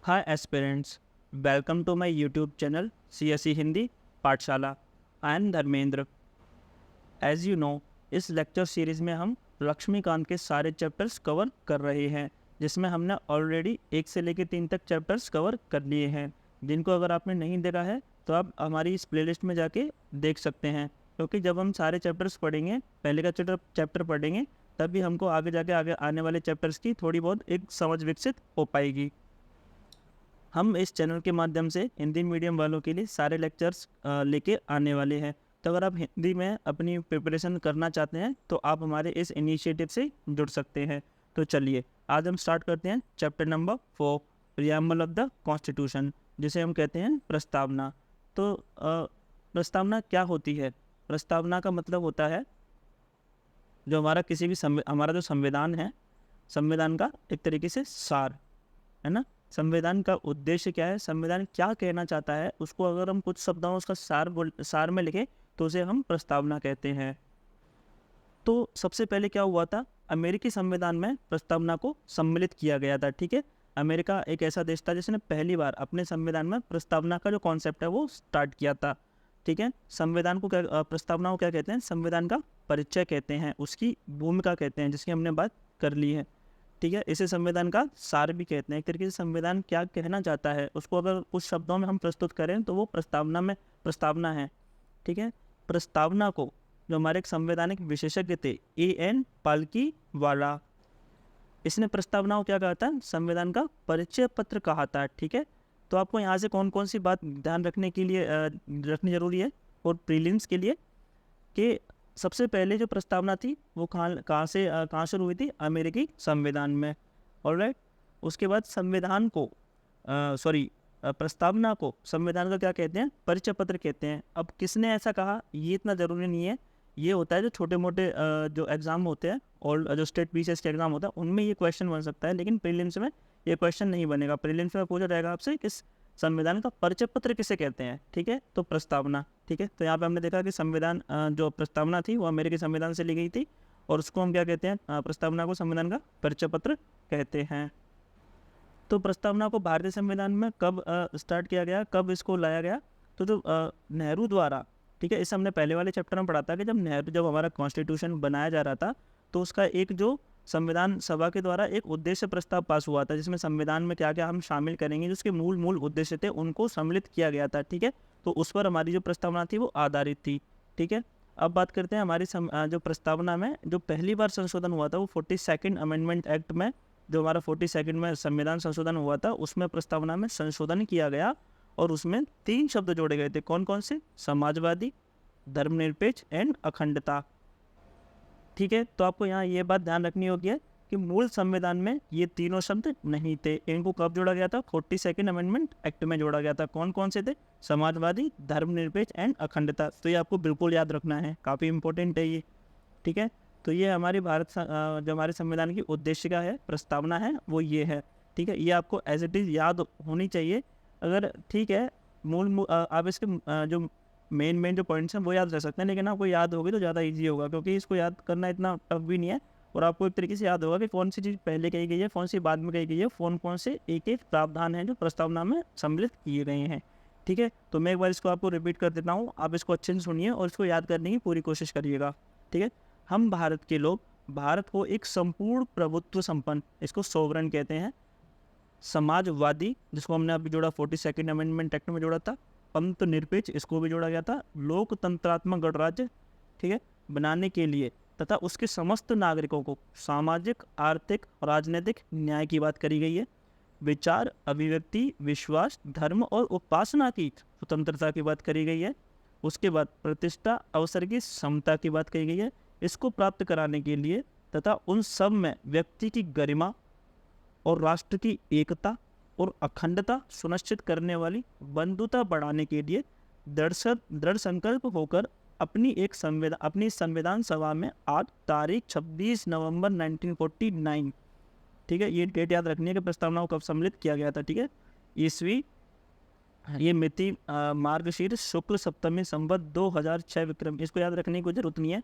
Hi aspirants, welcome to my YouTube channel CSE Hindi Pathshala. I am Dharmendra. As you know, इस lecture series में हम लक्ष्मीकांत के सारे चैप्टर्स कवर कर रहे हैं, जिसमें हमने ऑलरेडी 1 से लेकर 3 तक चैप्टर्स कवर कर लिए हैं। जिनको अगर आपने नहीं देखा है तो आप हमारी इस प्लेलिस्ट में जाके देख सकते हैं, क्योंकि जब हम सारे चैप्टर्स पढ़ेंगे, पहले का चैप्टर पढ़ेंगे, तब भी हमको आगे आने वाले चैप्टर्स की थोड़ी बहुत एक समझ विकसित हो पाएगी। हम इस चैनल के माध्यम से हिंदी मीडियम वालों के लिए सारे लेक्चर्स लेके आने वाले हैं। तो अगर आप हिंदी में अपनी प्रिपरेशन करना चाहते हैं तो आप हमारे इस इनिशिएटिव से जुड़ सकते हैं। तो चलिए आज हम स्टार्ट करते हैं chapter number 4, preamble of the constitution, जिसे हम कहते हैं प्रस्तावना। तो प्रस्तावना क्या होती है? प्रस्तावना का मतलब होता है जो हमारा किसी भी हमारा जो संविधान है, संविधान का एक तरीके से सार है ना। संविधान का उद्देश्य क्या है, संविधान क्या कहना चाहता है, उसको अगर हम कुछ शब्दों में उसका सार में लिखें तो उसे हम प्रस्तावना कहते हैं। तो सबसे पहले क्या हुआ था, अमेरिकी संविधान में प्रस्तावना को सम्मिलित किया गया था। ठीक है, अमेरिका एक ऐसा देश था जिसने पहली बार अपने संविधान में प्रस्तावना का जो कॉन्सेप्ट है वो स्टार्ट किया था। ठीक है, संविधान को क्या प्रस्तावना को क्या कहते हैं? संविधान का परिचय कहते हैं, उसकी भूमिका कहते हैं, जिसकी हमने बात कर ली है। ठीक है, इसे संविधान का सार भी कहते हैं। एक तरीके से संविधान क्या कहना चाहता है उसको अगर कुछ शब्दों में हम प्रस्तुत करें तो वो प्रस्तावना है। ठीक है, प्रस्तावना को जो हमारे एक संवैधानिक विशेषज्ञ थे A.N. पाल्कीवाला, इसने प्रस्तावना को क्या कहा था? संविधान का परिचय पत्र कहा था। ठीक है, तो आपको यहाँ से कौन कौन सी बात ध्यान रखने के लिए रखनी जरूरी है और प्रीलिम्स के लिए, कि सबसे पहले जो प्रस्तावना थी वो कहाँ शुरू हुई थी? अमेरिकी संविधान में। ऑलराइट, उसके बाद संविधान को प्रस्तावना को संविधान का क्या कहते हैं? परिचय पत्र कहते हैं। अब किसने ऐसा कहा ये इतना ज़रूरी नहीं है, ये होता है जो छोटे मोटे जो एग्ज़ाम होते हैं और जो स्टेट पीसीएस के एग्ज़ाम होता है उनमें ये क्वेश्चन बन सकता है, लेकिन प्रीलिम्स में ये क्वेश्चन नहीं बनेगा। प्रीलिम्स में पूछा जाएगा आपसे किस संविधान का परिचय पत्र किसे कहते हैं? ठीक है, तो प्रस्तावना। ठीक है, तो यहाँ पे हमने देखा कि संविधान जो प्रस्तावना थी वो अमेरिकी संविधान से ली गई थी और उसको हम क्या कहते हैं? प्रस्तावना को संविधान का परिचय पत्र कहते हैं। तो प्रस्तावना को भारतीय संविधान में कब स्टार्ट किया गया, कब इसको लाया गया? तो जो नेहरू द्वारा, ठीक है, इसे हमने पहले वाले चैप्टर में पढ़ा था कि जब हमारा कॉन्स्टिट्यूशन बनाया जा रहा था तो उसका एक जो संविधान सभा के द्वारा एक उद्देश्य प्रस्ताव पास हुआ था, जिसमें संविधान में क्या क्या हम शामिल करेंगे, जिसके मूल उद्देश्य थे उनको सम्मिलित किया गया था। ठीक है, तो उस पर हमारी जो प्रस्तावना थी वो आधारित थी। ठीक है, अब बात करते हैं हमारी जो प्रस्तावना में जो पहली बार संशोधन हुआ था वो 42nd अमेंडमेंट एक्ट में, जो हमारा 42nd में संविधान संशोधन हुआ था उसमें प्रस्तावना में संशोधन किया गया और उसमें 3 शब्द जोड़े गए थे। कौन कौन से? समाजवादी, धर्मनिरपेक्ष एंड अखंडता। ठीक है, तो आपको यहाँ ये बात ध्यान रखनी होगी है कि मूल संविधान में ये तीनों शब्द नहीं थे। इनको कब जोड़ा गया था? 42nd अमेंडमेंट एक्ट में जोड़ा गया था। कौन कौन से थे? समाजवादी, धर्मनिरपेक्ष एंड अखंडता। तो ये आपको बिल्कुल याद रखना है, काफ़ी इंपॉर्टेंट है ये। ठीक है, तो ये हमारी जो हमारे संविधान की उद्देश्य का है, प्रस्तावना है, वो ये है। ठीक है, ये आपको एज इट इज़ याद होनी चाहिए। अगर ठीक है आप इसके जो मेन जो पॉइंट्स हैं वो याद रह सकते हैं, लेकिन आपको याद होगी तो ज़्यादा इजी होगा, क्योंकि इसको याद करना इतना टफ भी नहीं है और आपको एक तरीके से याद होगा कि कौन सी चीज़ पहले कही गई है, कौन सी बाद में कही गई है, कौन से एक प्रावधान हैं जो प्रस्तावना में सम्मिलित किए गए हैं। ठीक है, तो मैं एक बार इसको आपको रिपीट कर देता हूँ, आप इसको अच्छे से सुनिए और इसको याद करने की पूरी कोशिश करिएगा। ठीक है, हम भारत के लोग भारत को एक संपूर्ण प्रभुत्व संपन्न, इसको सोवरन कहते हैं, समाजवादी, जिसको हमने अभी जोड़ा 42nd अमेंडमेंट एक्ट में जोड़ा था, पंथ निरपेक्ष, इसको भी जोड़ा गया था, लोकतंत्रात्मक गणराज्य, ठीक है, बनाने के लिए तथा उसके समस्त नागरिकों को सामाजिक, आर्थिक और राजनीतिक न्याय की बात करी गई है। विचार, अभिव्यक्ति, विश्वास, धर्म और उपासना की स्वतंत्रता की बात करी गई है। उसके बाद प्रतिष्ठा, अवसर की समता की बात कही गई है। इसको प्राप्त कराने के लिए तथा उन सब में व्यक्ति की गरिमा और राष्ट्र की एकता और अखंडता सुनिश्चित करने वाली बंधुता बढ़ाने के लिए दृढ़ संकल्प होकर अपनी संविधान सभा में आज तारीख 26 नवंबर 1949, ठीक है, ये डेट याद रखनी है कि प्रस्तावना को कब सम्मिलित किया गया था। ठीक है, ईस्वी, ये मिति मार्गशीर्ष शुक्ल सप्तमी संवत 2006 विक्रम, इसको याद रखने की कोई जरूरत नहीं है,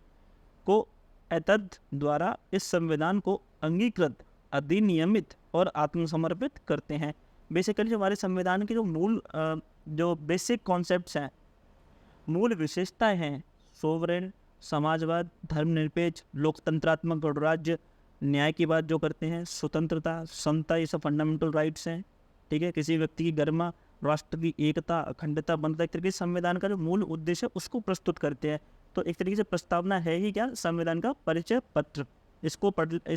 को एतद द्वारा इस संविधान को अंगीकृत, अधिनियमित और आत्मसमर्पित करते हैं। बेसिकली जो हमारे संविधान के जो मूल जो बेसिक कॉन्सेप्ट्स हैं, मूल विशेषताएं हैं, सोवरेन, समाजवाद, धर्मनिरपेक्ष, लोकतंत्रात्मक गणराज्य, न्याय की बात जो करते हैं, स्वतंत्रता, समता, ये सब फंडामेंटल राइट्स हैं। ठीक है, किसी व्यक्ति की गरिमा, राष्ट्र की एकता, अखंडता, बनता, एक तरीके से संविधान का जो मूल उद्देश्य है उसको प्रस्तुत करते हैं। तो एक तरीके से प्रस्तावना है ही क्या, संविधान का परिचय पत्र। इसको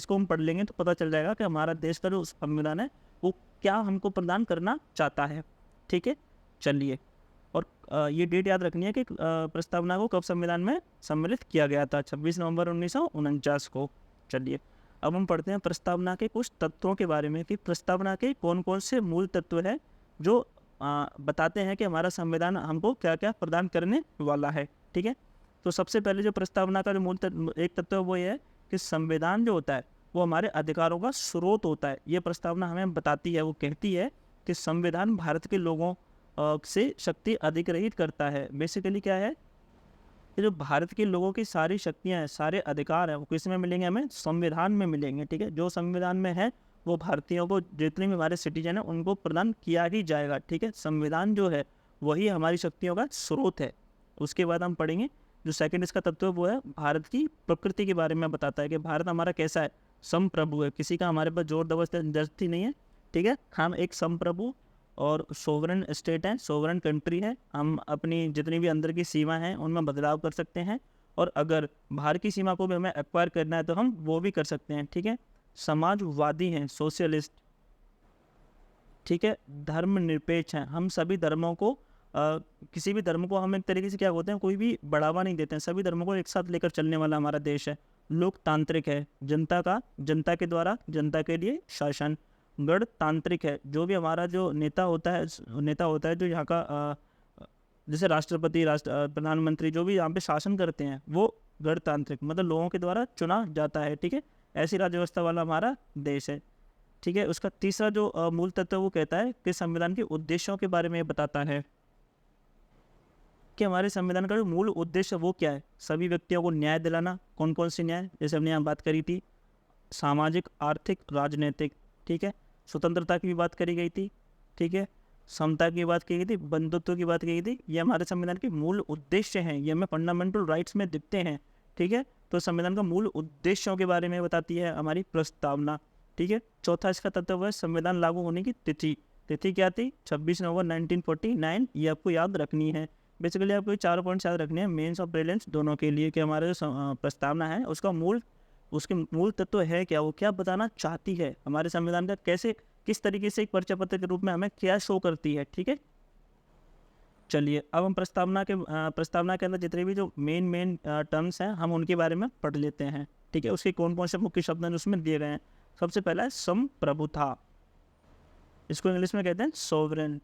हम पढ़ लेंगे तो पता चल जाएगा कि हमारा देश का जो संविधान है वो क्या हमको प्रदान करना चाहता है। ठीक है, चलिए, और ये डेट याद रखनी है कि प्रस्तावना को कब संविधान में सम्मिलित किया गया था, 26 नवंबर 1949 को। चलिए, अब हम पढ़ते हैं प्रस्तावना के कुछ तत्वों के बारे में कि प्रस्तावना के कौन कौन से मूल तत्व हैं जो बताते हैं कि हमारा संविधान हमको क्या क्या प्रदान करने वाला है। ठीक है, तो सबसे पहले जो प्रस्तावना का जो मूल एक तत्व वो ये है कि संविधान जो होता है वो हमारे अधिकारों का स्रोत होता है। ये प्रस्तावना हमें बताती है, वो कहती है कि संविधान भारत के लोगों से शक्ति अधिग्रहित करता है। बेसिकली क्या है कि जो भारत के लोगों की सारी शक्तियां हैं, सारे अधिकार हैं, वो किस में मिलेंगे, हमें संविधान में मिलेंगे। ठीक है, जो संविधान में है वो भारतीयों को, जितने भी हमारे सिटीजन हैं उनको प्रदान किया ही जाएगा। ठीक है, संविधान जो है वही हमारी शक्तियों का स्रोत है। उसके बाद हम पढ़ेंगे जो सेकंड इसका तत्व वो है भारत की प्रकृति के बारे में बताता है कि भारत हमारा कैसा है, संप्रभु है, किसी का हमारे पास जोर जबरदस्ती नहीं है। ठीक है, हम एक संप्रभु और सोवरेन स्टेट है, सोवरेन कंट्री है। हम अपनी जितनी भी अंदर की सीमा है उनमें बदलाव कर सकते हैं, और अगर बाहर की सीमा को भी हमें एक्वायर करना है तो हम वो भी कर सकते हैं। ठीक है, समाजवादी हैं, सोशलिस्ट। ठीक है, धर्मनिरपेक्ष हैं, हम सभी धर्मों को किसी भी धर्म को हम एक तरीके से क्या होते हैं, कोई भी बढ़ावा नहीं देते हैं, सभी धर्मों को एक साथ लेकर चलने वाला हमारा देश है। लोकतांत्रिक है, जनता के द्वारा जनता के लिए शासन। गणतांत्रिक है, जो भी हमारा जो नेता होता है जो यहाँ का जैसे राष्ट्रपति, प्रधानमंत्री, जो भी यहाँ पे शासन करते हैं वो गणतांत्रिक, मतलब लोगों के द्वारा चुना जाता है। ठीक है, ऐसी राज्य व्यवस्था वाला हमारा देश है। ठीक है, उसका तीसरा जो मूल तत्व वो कहता है कि संविधान के उद्देश्यों के बारे में बताता है कि हमारे संविधान का जो मूल उद्देश्य वो क्या है। सभी व्यक्तियों को न्याय दिलाना। कौन कौन से न्याय, जैसे हमने यहाँ बात करी थी, सामाजिक, आर्थिक, राजनीतिक। ठीक है, स्वतंत्रता की भी बात करी गई थी। ठीक है, समता की बात की गई थी, बंधुत्व की बात की गई थी। ये हमारे संविधान के मूल उद्देश्य हैं, ये हमें फंडामेंटल राइट्स में दिखते हैं। ठीक है, तो संविधान का मूल उद्देश्यों के बारे में बताती है हमारी प्रस्तावना। ठीक है, चौथा इसका तत्व है संविधान लागू होने की तिथि। तिथि क्या थी, 26 नवंबर 1949। ये आपको याद रखनी है। बेसिकली आपको ये 4 पॉइंट्स याद रखने हैं, मेंस और प्रीलिम्स दोनों के लिए, कि हमारा जो प्रस्तावना है उसके मूल तत्व है क्या, वो क्या बताना चाहती है, हमारे संविधान का किस तरीके से एक परिचय पत्र के रूप में हमें क्या शो करती है। ठीक है, चलिए, अब हम प्रस्तावना के अंदर जितने भी जो मेन टर्म्स हैं हम उनके बारे में पढ़ लेते हैं। ठीक है, उसके कौन कौन से मुख्य शब्द हैं उसमें दिए गए हैं। सबसे पहला है संप्रभुता, इसको इंग्लिश में कहते हैं सोवरेन।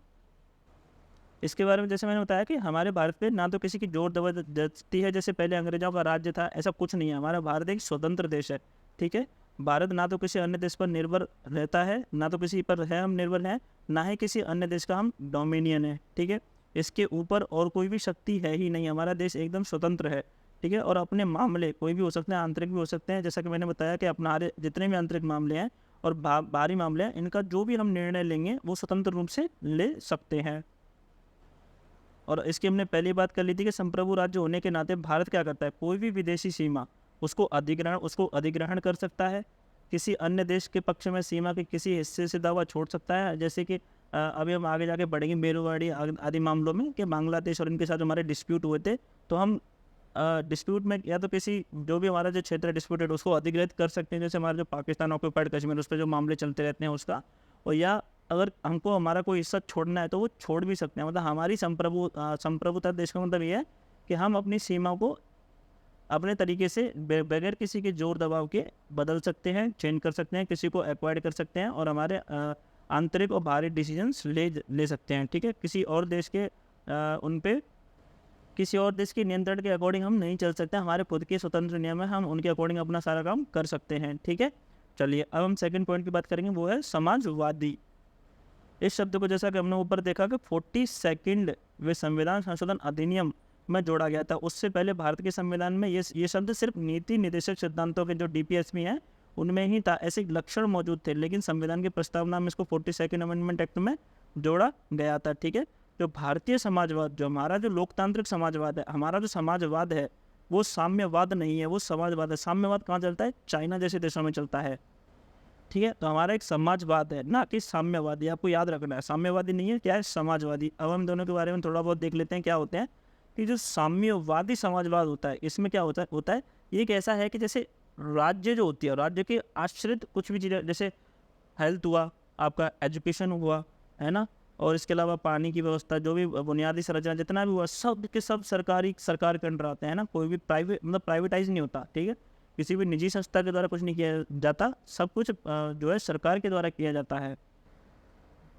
इसके बारे में जैसे मैंने बताया कि हमारे भारत पे ना तो किसी की जोर जबरदस्ती है, जैसे पहले अंग्रेजों का राज्य था, ऐसा कुछ नहीं है। हमारा भारत एक स्वतंत्र देश है। ठीक है, भारत ना तो किसी अन्य देश पर निर्भर रहता है, ना तो किसी पर है हम निर्भर हैं, ना ही किसी अन्य देश का हम डोमिनियन है। ठीक है, इसके ऊपर और कोई भी शक्ति है ही नहीं। हमारा देश एकदम स्वतंत्र है। ठीक है, और अपने मामले कोई भी हो सकते हैं, आंतरिक भी हो सकते हैं, जैसा कि मैंने बताया कि अपना जितने भी आंतरिक मामले हैं और बाहरी मामले हैं, इनका जो भी हम निर्णय लेंगे वो स्वतंत्र रूप से ले सकते हैं। और इसकी हमने पहली बात कर ली थी कि संप्रभु राज्य होने के नाते भारत क्या करता है, कोई भी विदेशी सीमा उसको अधिग्रहण कर सकता है। किसी अन्य देश के पक्ष में सीमा के किसी हिस्से से दावा छोड़ सकता है। जैसे कि अभी हम आगे जाके बढ़ेंगे बेरुवाड़ी आदि मामलों में, कि बांग्लादेश और इनके साथ हमारे डिस्प्यूट हुए थे, तो हम डिस्प्यूट में या तो किसी जो भी हमारा जो क्षेत्र डिस्प्यूटेड उसको अधिग्रहित कर सकते हैं, जैसे हमारा जो पाकिस्तान ऑक्यूपाइड कश्मीर उस पर जो मामले चलते रहते हैं उसका, और या अगर हमको हमारा कोई हिस्सा छोड़ना है तो वो छोड़ भी सकते हैं। मतलब हमारी संप्रभुता देश का मतलब ये है कि हम अपनी सीमा को अपने तरीके से बगैर किसी के जोर दबाव के बदल सकते हैं, चेंज कर सकते हैं, किसी को एक्वायर कर सकते हैं, और हमारे आंतरिक और बाहरी डिसीजंस ले सकते हैं। ठीक है, किसी और देश के नियंत्रण के अकॉर्डिंग हम नहीं चल सकते। हमारे खुद के स्वतंत्र नियम है, हम उनके अकॉर्डिंग अपना सारा काम कर सकते हैं। ठीक है, चलिए, अब हम सेकंड पॉइंट की बात करेंगे, वो है समाजवादी। इस शब्द को जैसा कि हमने ऊपर देखा कि 42वें संविधान संशोधन अधिनियम में जोड़ा गया था। उससे पहले भारत के संविधान में ये शब्द सिर्फ नीति निर्देशक सिद्धांतों के जो DPSP हैं उनमें ही था, ऐसे लक्षण मौजूद थे, लेकिन संविधान की प्रस्तावना में इसको 42nd अमेंडमेंट एक्ट में जोड़ा गया था। ठीक है, जो भारतीय समाजवाद, जो हमारा जो लोकतांत्रिक समाजवाद है, हमारा जो समाजवाद है वो साम्यवाद नहीं है, वो समाजवाद है। साम्यवाद कहाँ चलता है? चाइना जैसे देशों में चलता है। ठीक है, तो हमारा एक समाजवाद है ना कि साम्यवादी, आपको याद रखना है। साम्यवादी नहीं है, क्या है? समाजवादी। अब हम दोनों के बारे में थोड़ा बहुत देख लेते हैं क्या होते हैं। कि जो साम्यवादी समाजवाद होता है, इसमें क्या होता है ये एक ऐसा है कि जैसे राज्य जो होती है, राज्य के आश्रित कुछ भी चीज़ें, जैसे हेल्थ हुआ, आपका एजुकेशन हुआ, है ना, और इसके अलावा पानी की व्यवस्था, जो भी बुनियादी संरचना जितना भी हुआ, सब के सब सरकार के अंडर आते हैं ना। कोई भी प्राइवेटाइज नहीं होता। ठीक है, किसी भी निजी संस्था के द्वारा कुछ नहीं किया जाता, सब कुछ जो है सरकार के द्वारा किया जाता है।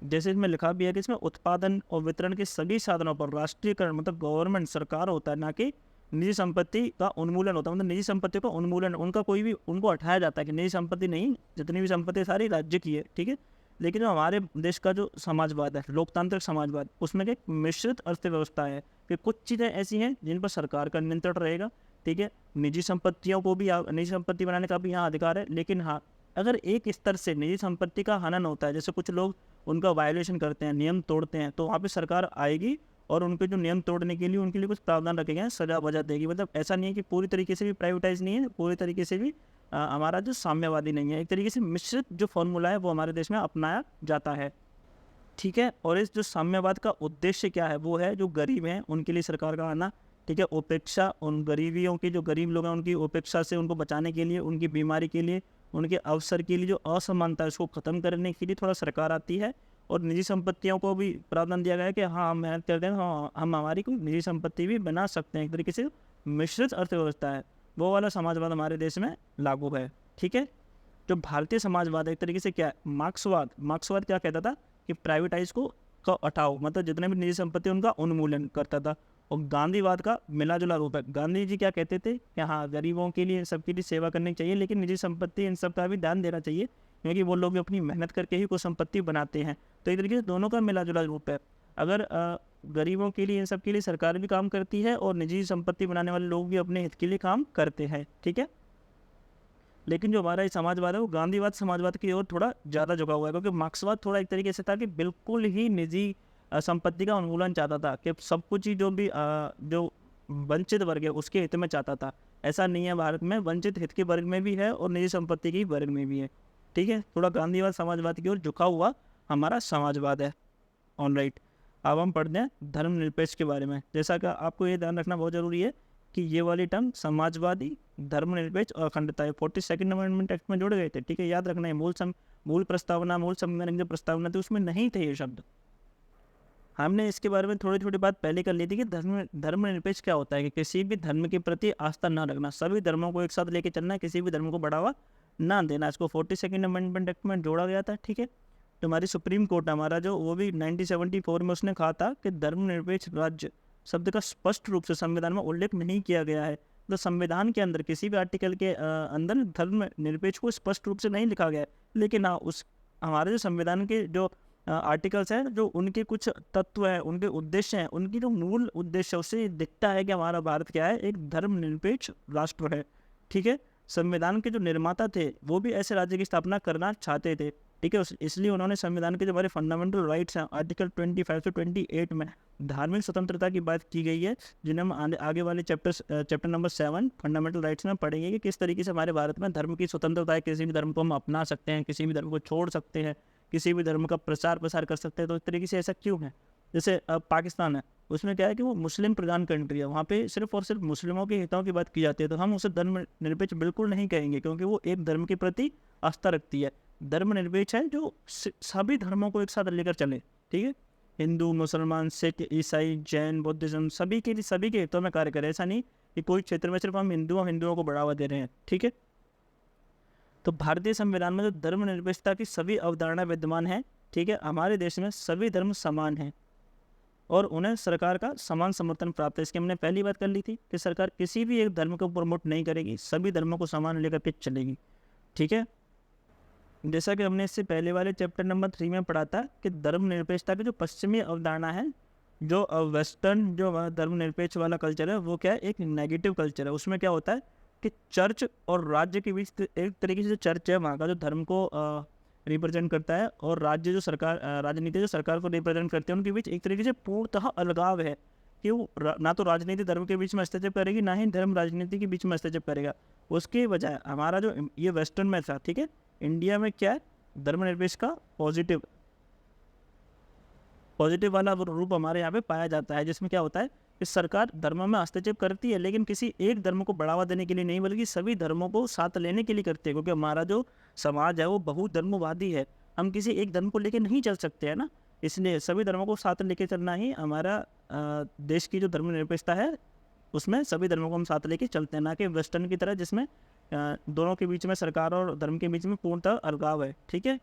जैसे इसमें लिखा भी है कि इसमें उत्पादन और वितरण के सभी साधनों पर राष्ट्रीयकरण, मतलब गवर्नमेंट, सरकार होता है, ना कि निजी संपत्ति का उन्मूलन होता है। मतलब निजी संपत्ति का उन्मूलन, उनका कोई भी, उनको हटाया जाता है कि निजी संपत्ति नहीं, जितनी भी संपत्ति सारी राज्य की है। ठीक है, लेकिन जो हमारे देश का जो समाजवाद है, लोकतांत्रिक समाजवाद, उसमें एक मिश्रित अर्थव्यवस्था है कि कुछ चीज़ें ऐसी हैं जिन पर सरकार का नियंत्रण रहेगा। ठीक है, निजी संपत्तियों को भी, निजी संपत्ति बनाने का भी यहाँ अधिकार है, लेकिन हाँ, अगर एक स्तर से निजी संपत्ति का हनन होता है, जैसे कुछ लोग उनका वायलेशन करते हैं, नियम तोड़ते हैं, तो वहाँ पे सरकार आएगी और उनके जो नियम तोड़ने के लिए उनके लिए कुछ प्रावधान रखे गए हैं, सजा वजह देगी। मतलब ऐसा नहीं है कि पूरी तरीके से भी प्राइवेटाइज नहीं है, पूरी तरीके से भी हमारा जो साम्यवादी नहीं है। एक तरीके से मिश्रित जो फॉर्मूला है वो हमारे देश में अपनाया जाता है। ठीक है, और इस जो साम्यवाद का उद्देश्य क्या है, वो है जो गरीब हैं उनके लिए सरकार का आना। ठीक है, उपेक्षा, उन गरीबियों की, जो गरीब लोग हैं उनकी उपेक्षा से उनको बचाने के लिए, उनकी बीमारी के लिए, उनके अवसर के लिए, जो असमानता है उसको ख़त्म करने के लिए थोड़ा सरकार आती है। और निजी संपत्तियों को भी प्रावधान दिया गया है कि हाँ, हम मेहनत करते हैं, हाँ, हम हमारी कोई निजी संपत्ति भी बना सकते हैं। एक तरीके से मिश्रित अर्थव्यवस्था है, वो वाला समाजवाद हमारे देश में लागू है। ठीक है, जो भारतीय समाजवाद है एक तरीके से क्या है? मार्क्सवाद क्या कहता था कि प्राइवेटाइज को हटाओ, मतलब जितने भी निजी संपत्ति उनका उन्मूलन करता था। और गांधीवाद का मिला जुला रूप है। गांधी जी क्या कहते थे कि हाँ, गरीबों के लिए, सबके लिए सेवा करनी चाहिए, लेकिन निजी संपत्ति इन सब का भी ध्यान देना चाहिए, क्योंकि वो लोग भी अपनी मेहनत करके ही कोई संपत्ति बनाते हैं। तो एक तरीके से दोनों का मिला जुला रूप है। अगर गरीबों के लिए, इन सब के लिए सरकार भी काम करती है और निजी संपत्ति बनाने वाले लोग भी अपने हित के लिए काम करते हैं। ठीक है, लेकिन जो हमारा ये समाजवाद है वो गांधीवाद समाजवाद की ओर थोड़ा ज़्यादा झुका हुआ है, क्योंकि मार्क्सवाद थोड़ा एक तरीके से था कि बिल्कुल ही निजी संपत्ति का उन्मूलन चाहता था, कि सब कुछ ही जो भी जो वंचित वर्ग है उसके हित में चाहता था। ऐसा नहीं है, भारत में वंचित हित के वर्ग में भी है और निजी संपत्ति के वर्ग में भी है। ठीक है, थोड़ा गांधीवाद समाजवाद की ओर झुका हुआ हमारा समाजवाद है। ऑलराइट, अब हम पढ़ते हैं धर्मनिरपेक्ष के बारे में। जैसा कि आपको ये ध्यान रखना बहुत ज़रूरी है कि ये वाली टर्म समाजवादी, धर्मनिरपेक्ष और अखंडता 42nd अमेंडमेंट एक्ट में जोड़े गए थे। ठीक है, याद रखना है। मूल प्रस्तावना, मूल संविधान की जो प्रस्तावना थी उसमें नहीं थे ये शब्द। हमने इसके बारे में थोड़ी छोटी बात पहले कर ली थी कि धर्मनिरपेक्ष क्या होता है, कि किसी भी धर्म के प्रति आस्था ना रखना, सभी धर्मों को एक साथ लेके चलना है, किसी भी धर्म को बढ़ावा ना देना। इसको 42nd अमेंडमेंट एक्ट में जोड़ा गया था। ठीक है, तो हमारी सुप्रीम कोर्ट, हमारा जो, वो भी 1974 में उसने कहा था कि धर्मनिरपेक्ष राज्य शब्द का स्पष्ट रूप से संविधान में उल्लेख नहीं किया गया है। तो संविधान के अंदर किसी भी आर्टिकल के अंदर धर्मनिरपेक्ष को स्पष्ट रूप से नहीं लिखा गया है, लेकिन हाँ, उस हमारे जो संविधान के जो आर्टिकल्स हैं, जो उनके कुछ तत्व हैं, उनके उद्देश्य हैं, उनकी जो मूल उद्देश्य है, उससे दिखता है कि हमारा भारत क्या है, एक धर्मनिरपेक्ष राष्ट्र है। ठीक है, संविधान के जो निर्माता थे वो भी ऐसे राज्य की स्थापना करना चाहते थे। ठीक है, इसलिए उन्होंने संविधान के जो हमारे फंडामेंटल राइट्स हैं, आर्टिकल 25 से 28 में धार्मिक स्वतंत्रता की बात की गई है, जिन्हें हम आगे वाले चैप्टर नंबर 7 फंडामेंटल राइट्स में पढ़ेंगे कि किस तरीके से हमारे भारत में धर्म की स्वतंत्रता है। किसी भी धर्म को हम अपना सकते हैं, किसी भी धर्म को छोड़ सकते हैं, किसी भी धर्म का प्रचार प्रसार कर सकते हैं। तो इस तरीके से ऐसा क्यों है? जैसे पाकिस्तान है, उसमें क्या है कि वो मुस्लिम प्रधान कंट्री है, वहाँ पे सिर्फ और सिर्फ मुस्लिमों के हितों की बात की जाती है, तो हम उसे धर्मनिरपेक्ष बिल्कुल नहीं कहेंगे, क्योंकि वो एक धर्म के प्रति आस्था रखती है। धर्मनिरपेक्ष है जो सभी धर्मों को एक साथ लेकर चले। ठीक है, हिंदू, मुसलमान, सिख, ईसाई, जैन, बुद्धिज्म, सभी के हितों में कार्य करे। ऐसा नहीं कि कोई क्षेत्र में सिर्फ हम हिंदुओं को बढ़ावा दे रहे हैं। ठीक है, तो भारतीय संविधान में जो धर्मनिरपेक्षता की सभी अवधारणा विद्यमान है। ठीक है, हमारे देश में सभी धर्म समान हैं और उन्हें सरकार का समान समर्थन प्राप्त है। इसकी हमने पहली बात कर ली थी कि सरकार किसी भी एक धर्म को प्रमोट नहीं करेगी, सभी धर्मों को समान लेकर के चलेगी। ठीक है, जैसा कि हमने इससे पहले वाले चैप्टर नंबर 3 में पढ़ा था कि धर्मनिरपेक्षता की जो पश्चिमी अवधारणा है, जो वेस्टर्न जो धर्मनिरपेक्ष वाला कल्चर है, वो क्या है, एक नेगेटिव कल्चर है। उसमें क्या होता है, कि चर्च और राज्य के बीच एक तरीके से जो चर्च है वहाँ का जो धर्म को रिप्रेजेंट करता है, और राज्य जो सरकार राजनीति जो सरकार को रिप्रेजेंट करते हैं, उनके बीच एक तरीके से पूर्णतः अलगाव है कि वो ना तो राजनीति धर्म के बीच में हस्तक्षेप करेगी, ना ही धर्म राजनीति के बीच में हस्तक्षेप करेगा। उसके बजाय हमारा जो ये वेस्टर्न में था, ठीक है, इंडिया में क्या है, धर्मनिरपेक्ष का पॉजिटिव वाला रूप हमारे यहाँ पे पाया जाता है, जिसमें क्या होता है कि सरकार धर्म में हस्तक्षेप करती है, लेकिन किसी एक धर्म को बढ़ावा देने के लिए नहीं, बल्कि सभी धर्मों को साथ लेने के लिए करती है, क्योंकि हमारा जो समाज है वो बहुधर्मवादी है। हम किसी एक धर्म को लेकर नहीं चल सकते हैं ना, इसलिए सभी धर्मों को साथ लेके चलना ही हमारा देश की जो धर्मनिरपेक्षता है, उसमें सभी धर्मों को हम साथ लेके चलते हैं, ना कि वेस्टर्न की तरह जिसमें दोनों के बीच में, सरकार और धर्म के बीच में पूर्णतः अलगाव है। ठीक है,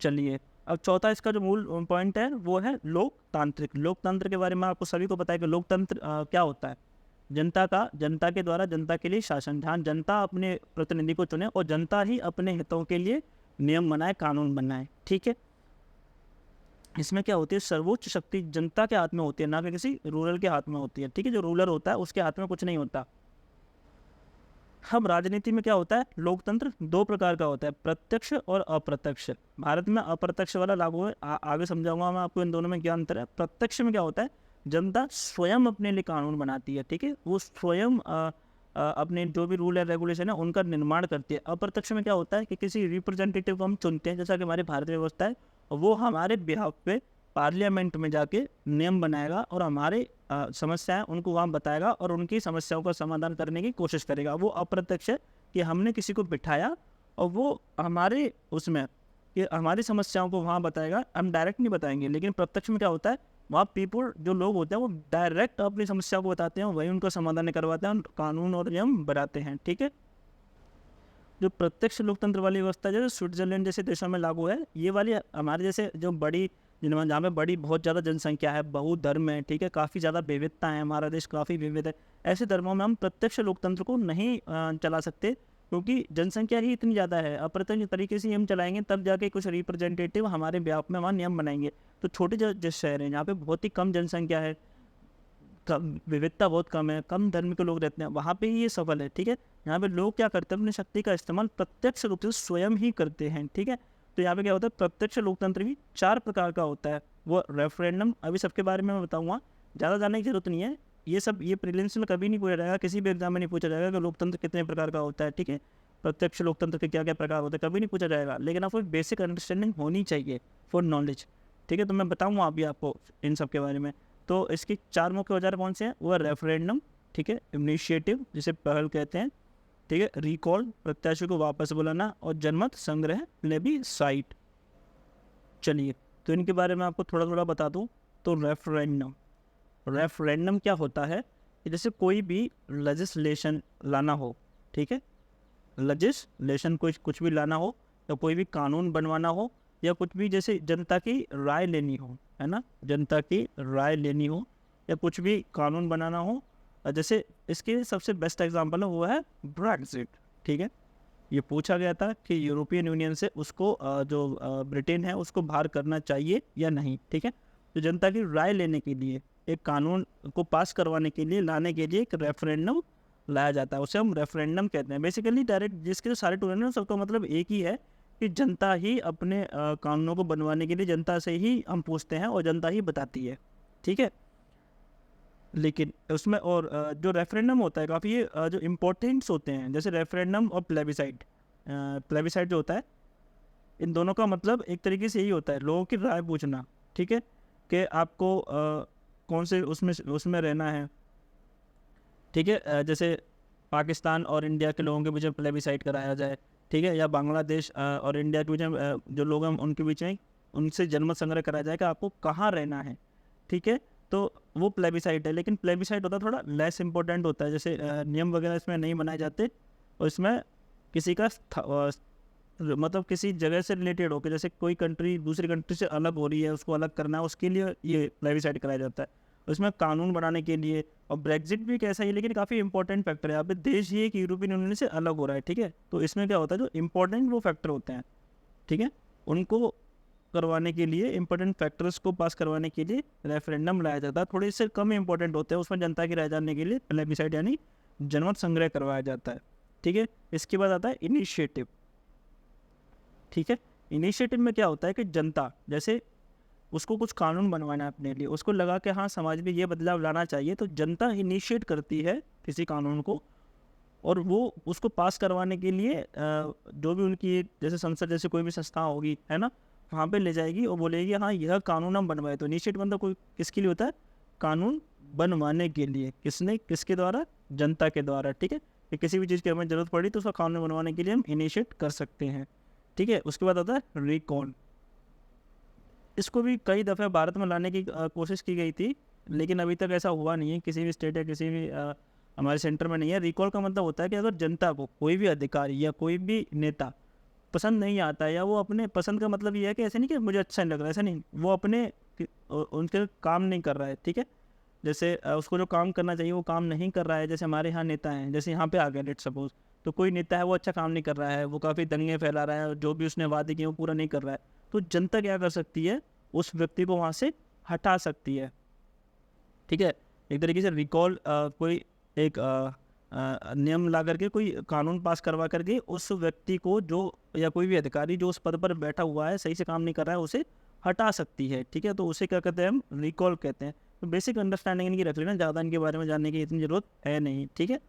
चलिए अब चौथा इसका जो मूल पॉइंट है वो है लोकतांत्रिक। लोकतंत्र के बारे में आपको सभी को पता है कि लोकतंत्र क्या होता है, जनता के द्वारा जनता के लिए शासन, जहाँ जनता अपने प्रतिनिधि को चुने और जनता ही अपने हितों के लिए नियम बनाए, कानून बनाए। ठीक है, इसमें क्या होती है, सर्वोच्च शक्ति जनता के हाथ में होती है, ना कि किसी रूलर के हाथ में होती है। ठीक है, जो रूलर होता है उसके हाथ में कुछ नहीं होता। हम राजनीति में क्या होता है, लोकतंत्र दो प्रकार का होता है, प्रत्यक्ष और अप्रत्यक्ष। भारत में अप्रत्यक्ष वाला लागू है, आगे समझाऊंगा मैं आपको इन दोनों में क्या अंतर है। प्रत्यक्ष में क्या होता है, जनता स्वयं अपने लिए कानून बनाती है। ठीक है, वो स्वयं अपने जो भी रूल है, रेगुलेशन है, उनका निर्माण करती है। अप्रत्यक्ष में क्या होता है कि किसी रिप्रेजेंटेटिव को हम चुनते हैं, जैसा कि हमारी भारतीय व्यवस्था है, और वो हमारे बिहाफ पे पार्लियामेंट में जाके नियम बनाएगा और हमारे समस्याएं उनको वहाँ बताएगा और उनकी समस्याओं का समाधान करने की कोशिश करेगा। वो अप्रत्यक्ष है कि हमने किसी को बिठाया और वो हमारे उसमें कि हमारी समस्याओं को वहाँ बताएगा, हम डायरेक्ट नहीं बताएंगे। लेकिन प्रत्यक्ष में क्या होता है, वहाँ पीपल जो लोग होते हैं वो डायरेक्ट अपनी समस्या को बताते हैं, वही उनका समाधान करवाते हैं, कानून और नियम बनाते हैं। ठीक है, जो प्रत्यक्ष लोकतंत्र वाली व्यवस्था जैसे स्विट्जरलैंड जैसे देशों में लागू है, ये वाली हमारे जैसे जो बड़ी जिनमें जहाँ पे बड़ी बहुत ज़्यादा जनसंख्या है, बहुधर्म है, ठीक है, काफ़ी ज़्यादा विविधता है, हमारा देश काफ़ी विविध है, ऐसे धर्मों में हम प्रत्यक्ष लोकतंत्र को नहीं चला सकते, क्योंकि जनसंख्या ही इतनी ज़्यादा है। अप्रत्यक्ष तरीके से हम चलाएंगे तब जाके कुछ रिप्रेजेंटेटिव हमारे ब्याप में वहाँ नियम बनाएंगे। तो छोटे जो शहर हैं जहाँ पे बहुत ही कम जनसंख्या है, कम विविधता बहुत कम है, कम धर्म के लोग रहते हैं, वहाँ पे ही ये सफल है। ठीक है, यहाँ पे लोग क्या करते हैं, अपनी शक्ति का इस्तेमाल प्रत्यक्ष रूप से स्वयं ही करते हैं। ठीक है, तो यहाँ पे क्या होता है, प्रत्यक्ष लोकतंत्र भी 4 प्रकार का होता है। वो रेफरेंडम, अभी सबके बारे में मैं बताऊंगा, ज़्यादा जानने की जरूरत नहीं है। ये प्रीलिम्स में कभी नहीं पूछा जाएगा, किसी भी एग्जाम में नहीं पूछा जाएगा कि लोकतंत्र कितने प्रकार का होता है। ठीक है, प्रत्यक्ष लोकतंत्र के क्या क्या प्रकार होते हैं, कभी नहीं पूछा जाएगा, लेकिन आपको एक बेसिक अंडरस्टैंडिंग होनी चाहिए फॉर नॉलेज। ठीक है, तो मैं बताऊँगा अभी आपको इन सब के बारे में। तो इसकी 4 मुख्य औजार कौन से हैं, वो है रेफरेंडम, ठीक है, इनिशिएटिव जिसे पहल कहते हैं, ठीक है, रिकॉल प्रत्याशी को वापस बुलाना, और जनमत संग्रह प्लेबिसाइट। चलिए, तो इनके बारे में आपको थोड़ा थोड़ा बता दूं। तो रेफरेंडम क्या होता है कि जैसे कोई भी लेजिस्लेशन लाना हो, ठीक है, लेजिस्लेशन कुछ भी लाना हो, या कोई भी कानून बनवाना हो, या कुछ भी जैसे जनता की राय लेनी हो, है ना, जनता की राय लेनी हो, या कुछ भी कानून बनाना हो, जैसे इसके सबसे बेस्ट एग्जांपल है वो है ब्रेक्जिट। ठीक है, ये पूछा गया था कि यूरोपियन यूनियन से उसको जो ब्रिटेन है उसको बाहर करना चाहिए या नहीं। ठीक है, तो जनता की राय लेने के लिए, एक कानून को पास करवाने के लिए, लाने के लिए एक रेफरेंडम लाया जाता है, उसे हम रेफरेंडम कहते हैं। बेसिकली डायरेक्ट जिसके जो सारे टूर हैं सबका मतलब एक ही है कि जनता ही अपने कानूनों को बनवाने के लिए जनता से ही हम पूछते हैं और जनता ही बताती है। ठीक है, लेकिन उसमें और जो रेफरेंडम होता है काफ़ी जो इम्पोर्टेंट्स होते हैं, जैसे रेफरेंडम और प्लेबिसाइट। प्लेबिसाइट जो होता है, इन दोनों का मतलब एक तरीके से यही होता है, लोगों की राय पूछना। ठीक है, कि आपको कौन से उसमें रहना है। ठीक है, जैसे पाकिस्तान और इंडिया के लोगों के बीच में प्लेबिसाइट कराया जाए, ठीक है, या बांग्लादेश और इंडिया के बीच में जो लोग हैं उनके बीच में उनसे जनमत संग्रह कराया जाए कि आपको कहाँ रहना है। ठीक है, तो वो प्लेबिसाइट है, लेकिन प्लेबिसाइट होता है थोड़ा लेस इंपॉर्टेंट होता है, जैसे नियम वगैरह इसमें नहीं बनाए जाते, और इसमें किसी का मतलब किसी जगह से रिलेटेड हो के, जैसे कोई कंट्री दूसरी कंट्री से अलग हो रही है, उसको अलग करना है, उसके लिए ये प्लेबिसाइट कराया जाता है, उसमें कानून बनाने के लिए। और ब्रेक्जिट भी कैसा ही, लेकिन काफ़ी इंपॉर्टेंट फैक्टर है यहाँ पे, देश ये कि यूरोपियन यूनियन से अलग हो रहा है। ठीक है, तो इसमें क्या होता है, जो इंपॉर्टेंट वो फैक्टर होते हैं, ठीक है, उनको करवाने के लिए, इंपॉर्टेंट फैक्टर्स को पास करवाने के लिए रेफरेंडम लाया जाता है। थोड़े से कम इंपॉर्टेंट होते हैं, उसमें जनता की राय जानने के लिए प्लेबिसाइट यानी जनमत संग्रह करवाया जाता है। ठीक है, इसके बाद आता है इनिशिएटिव। ठीक है, इनिशिएटिव में क्या होता है कि जनता जैसे उसको कुछ कानून बनवाना है अपने लिए, उसको लगा कि हाँ समाज में ये बदलाव लाना चाहिए, तो जनता इनिशिएट करती है किसी कानून को, और वो उसको पास करवाने के लिए जो भी उनकी जैसे संसद जैसे कोई भी संस्था होगी, है ना, वहाँ पे ले जाएगी और बोलेगी हाँ यह कानून हम बनवाए। तो इनिशिएट मतलब कोई किसके लिए होता है, कानून बनवाने के लिए। किसने, किसके द्वारा, जनता के द्वारा। ठीक है, कि किसी भी चीज़ की हमें ज़रूरत पड़ी तो उसका कानून बनवाने के लिए हम इनिशिएट कर सकते हैं। ठीक है, उसके बाद आता है रिकॉल। इसको भी कई दफ़े भारत में लाने की कोशिश की गई थी, लेकिन अभी तक ऐसा हुआ नहीं है, किसी भी स्टेट या किसी भी हमारे सेंटर में नहीं है। रिकॉल का मतलब होता है कि अगर जनता को कोई भी अधिकारी या कोई भी नेता पसंद नहीं आता है, या वो अपने पसंद का मतलब ये है कि ऐसे नहीं कि मुझे अच्छा नहीं लग रहा है, ऐसा नहीं, वो अपने उनके काम नहीं कर रहा है। ठीक है, जैसे उसको जो काम करना चाहिए वो काम नहीं कर रहा है। जैसे हमारे यहाँ नेता हैं, जैसे यहाँ पे आ गए लेट सपोज, तो कोई नेता है वो अच्छा काम नहीं कर रहा है, वो काफ़ी दंगे फैला रहा है, जो भी उसने वादे किए वो पूरा नहीं कर रहा है, तो जनता क्या कर सकती है, उस व्यक्ति को वहाँ से हटा सकती है। ठीक है, एक तरीके से रिकॉल कोई एक नियम ला करके, कोई कानून पास करवा करके उस व्यक्ति को जो, या कोई भी अधिकारी जो उस पद पर बैठा हुआ है सही से काम नहीं कर रहा है, उसे हटा सकती है। ठीक है, तो उसे क्या कहते हैं, हम रिकॉल कहते हैं। तो बेसिक अंडरस्टैंडिंग इनकी रख लेना, ज़्यादा इनके बारे में जानने की इतनी ज़रूरत है नहीं। ठीक है,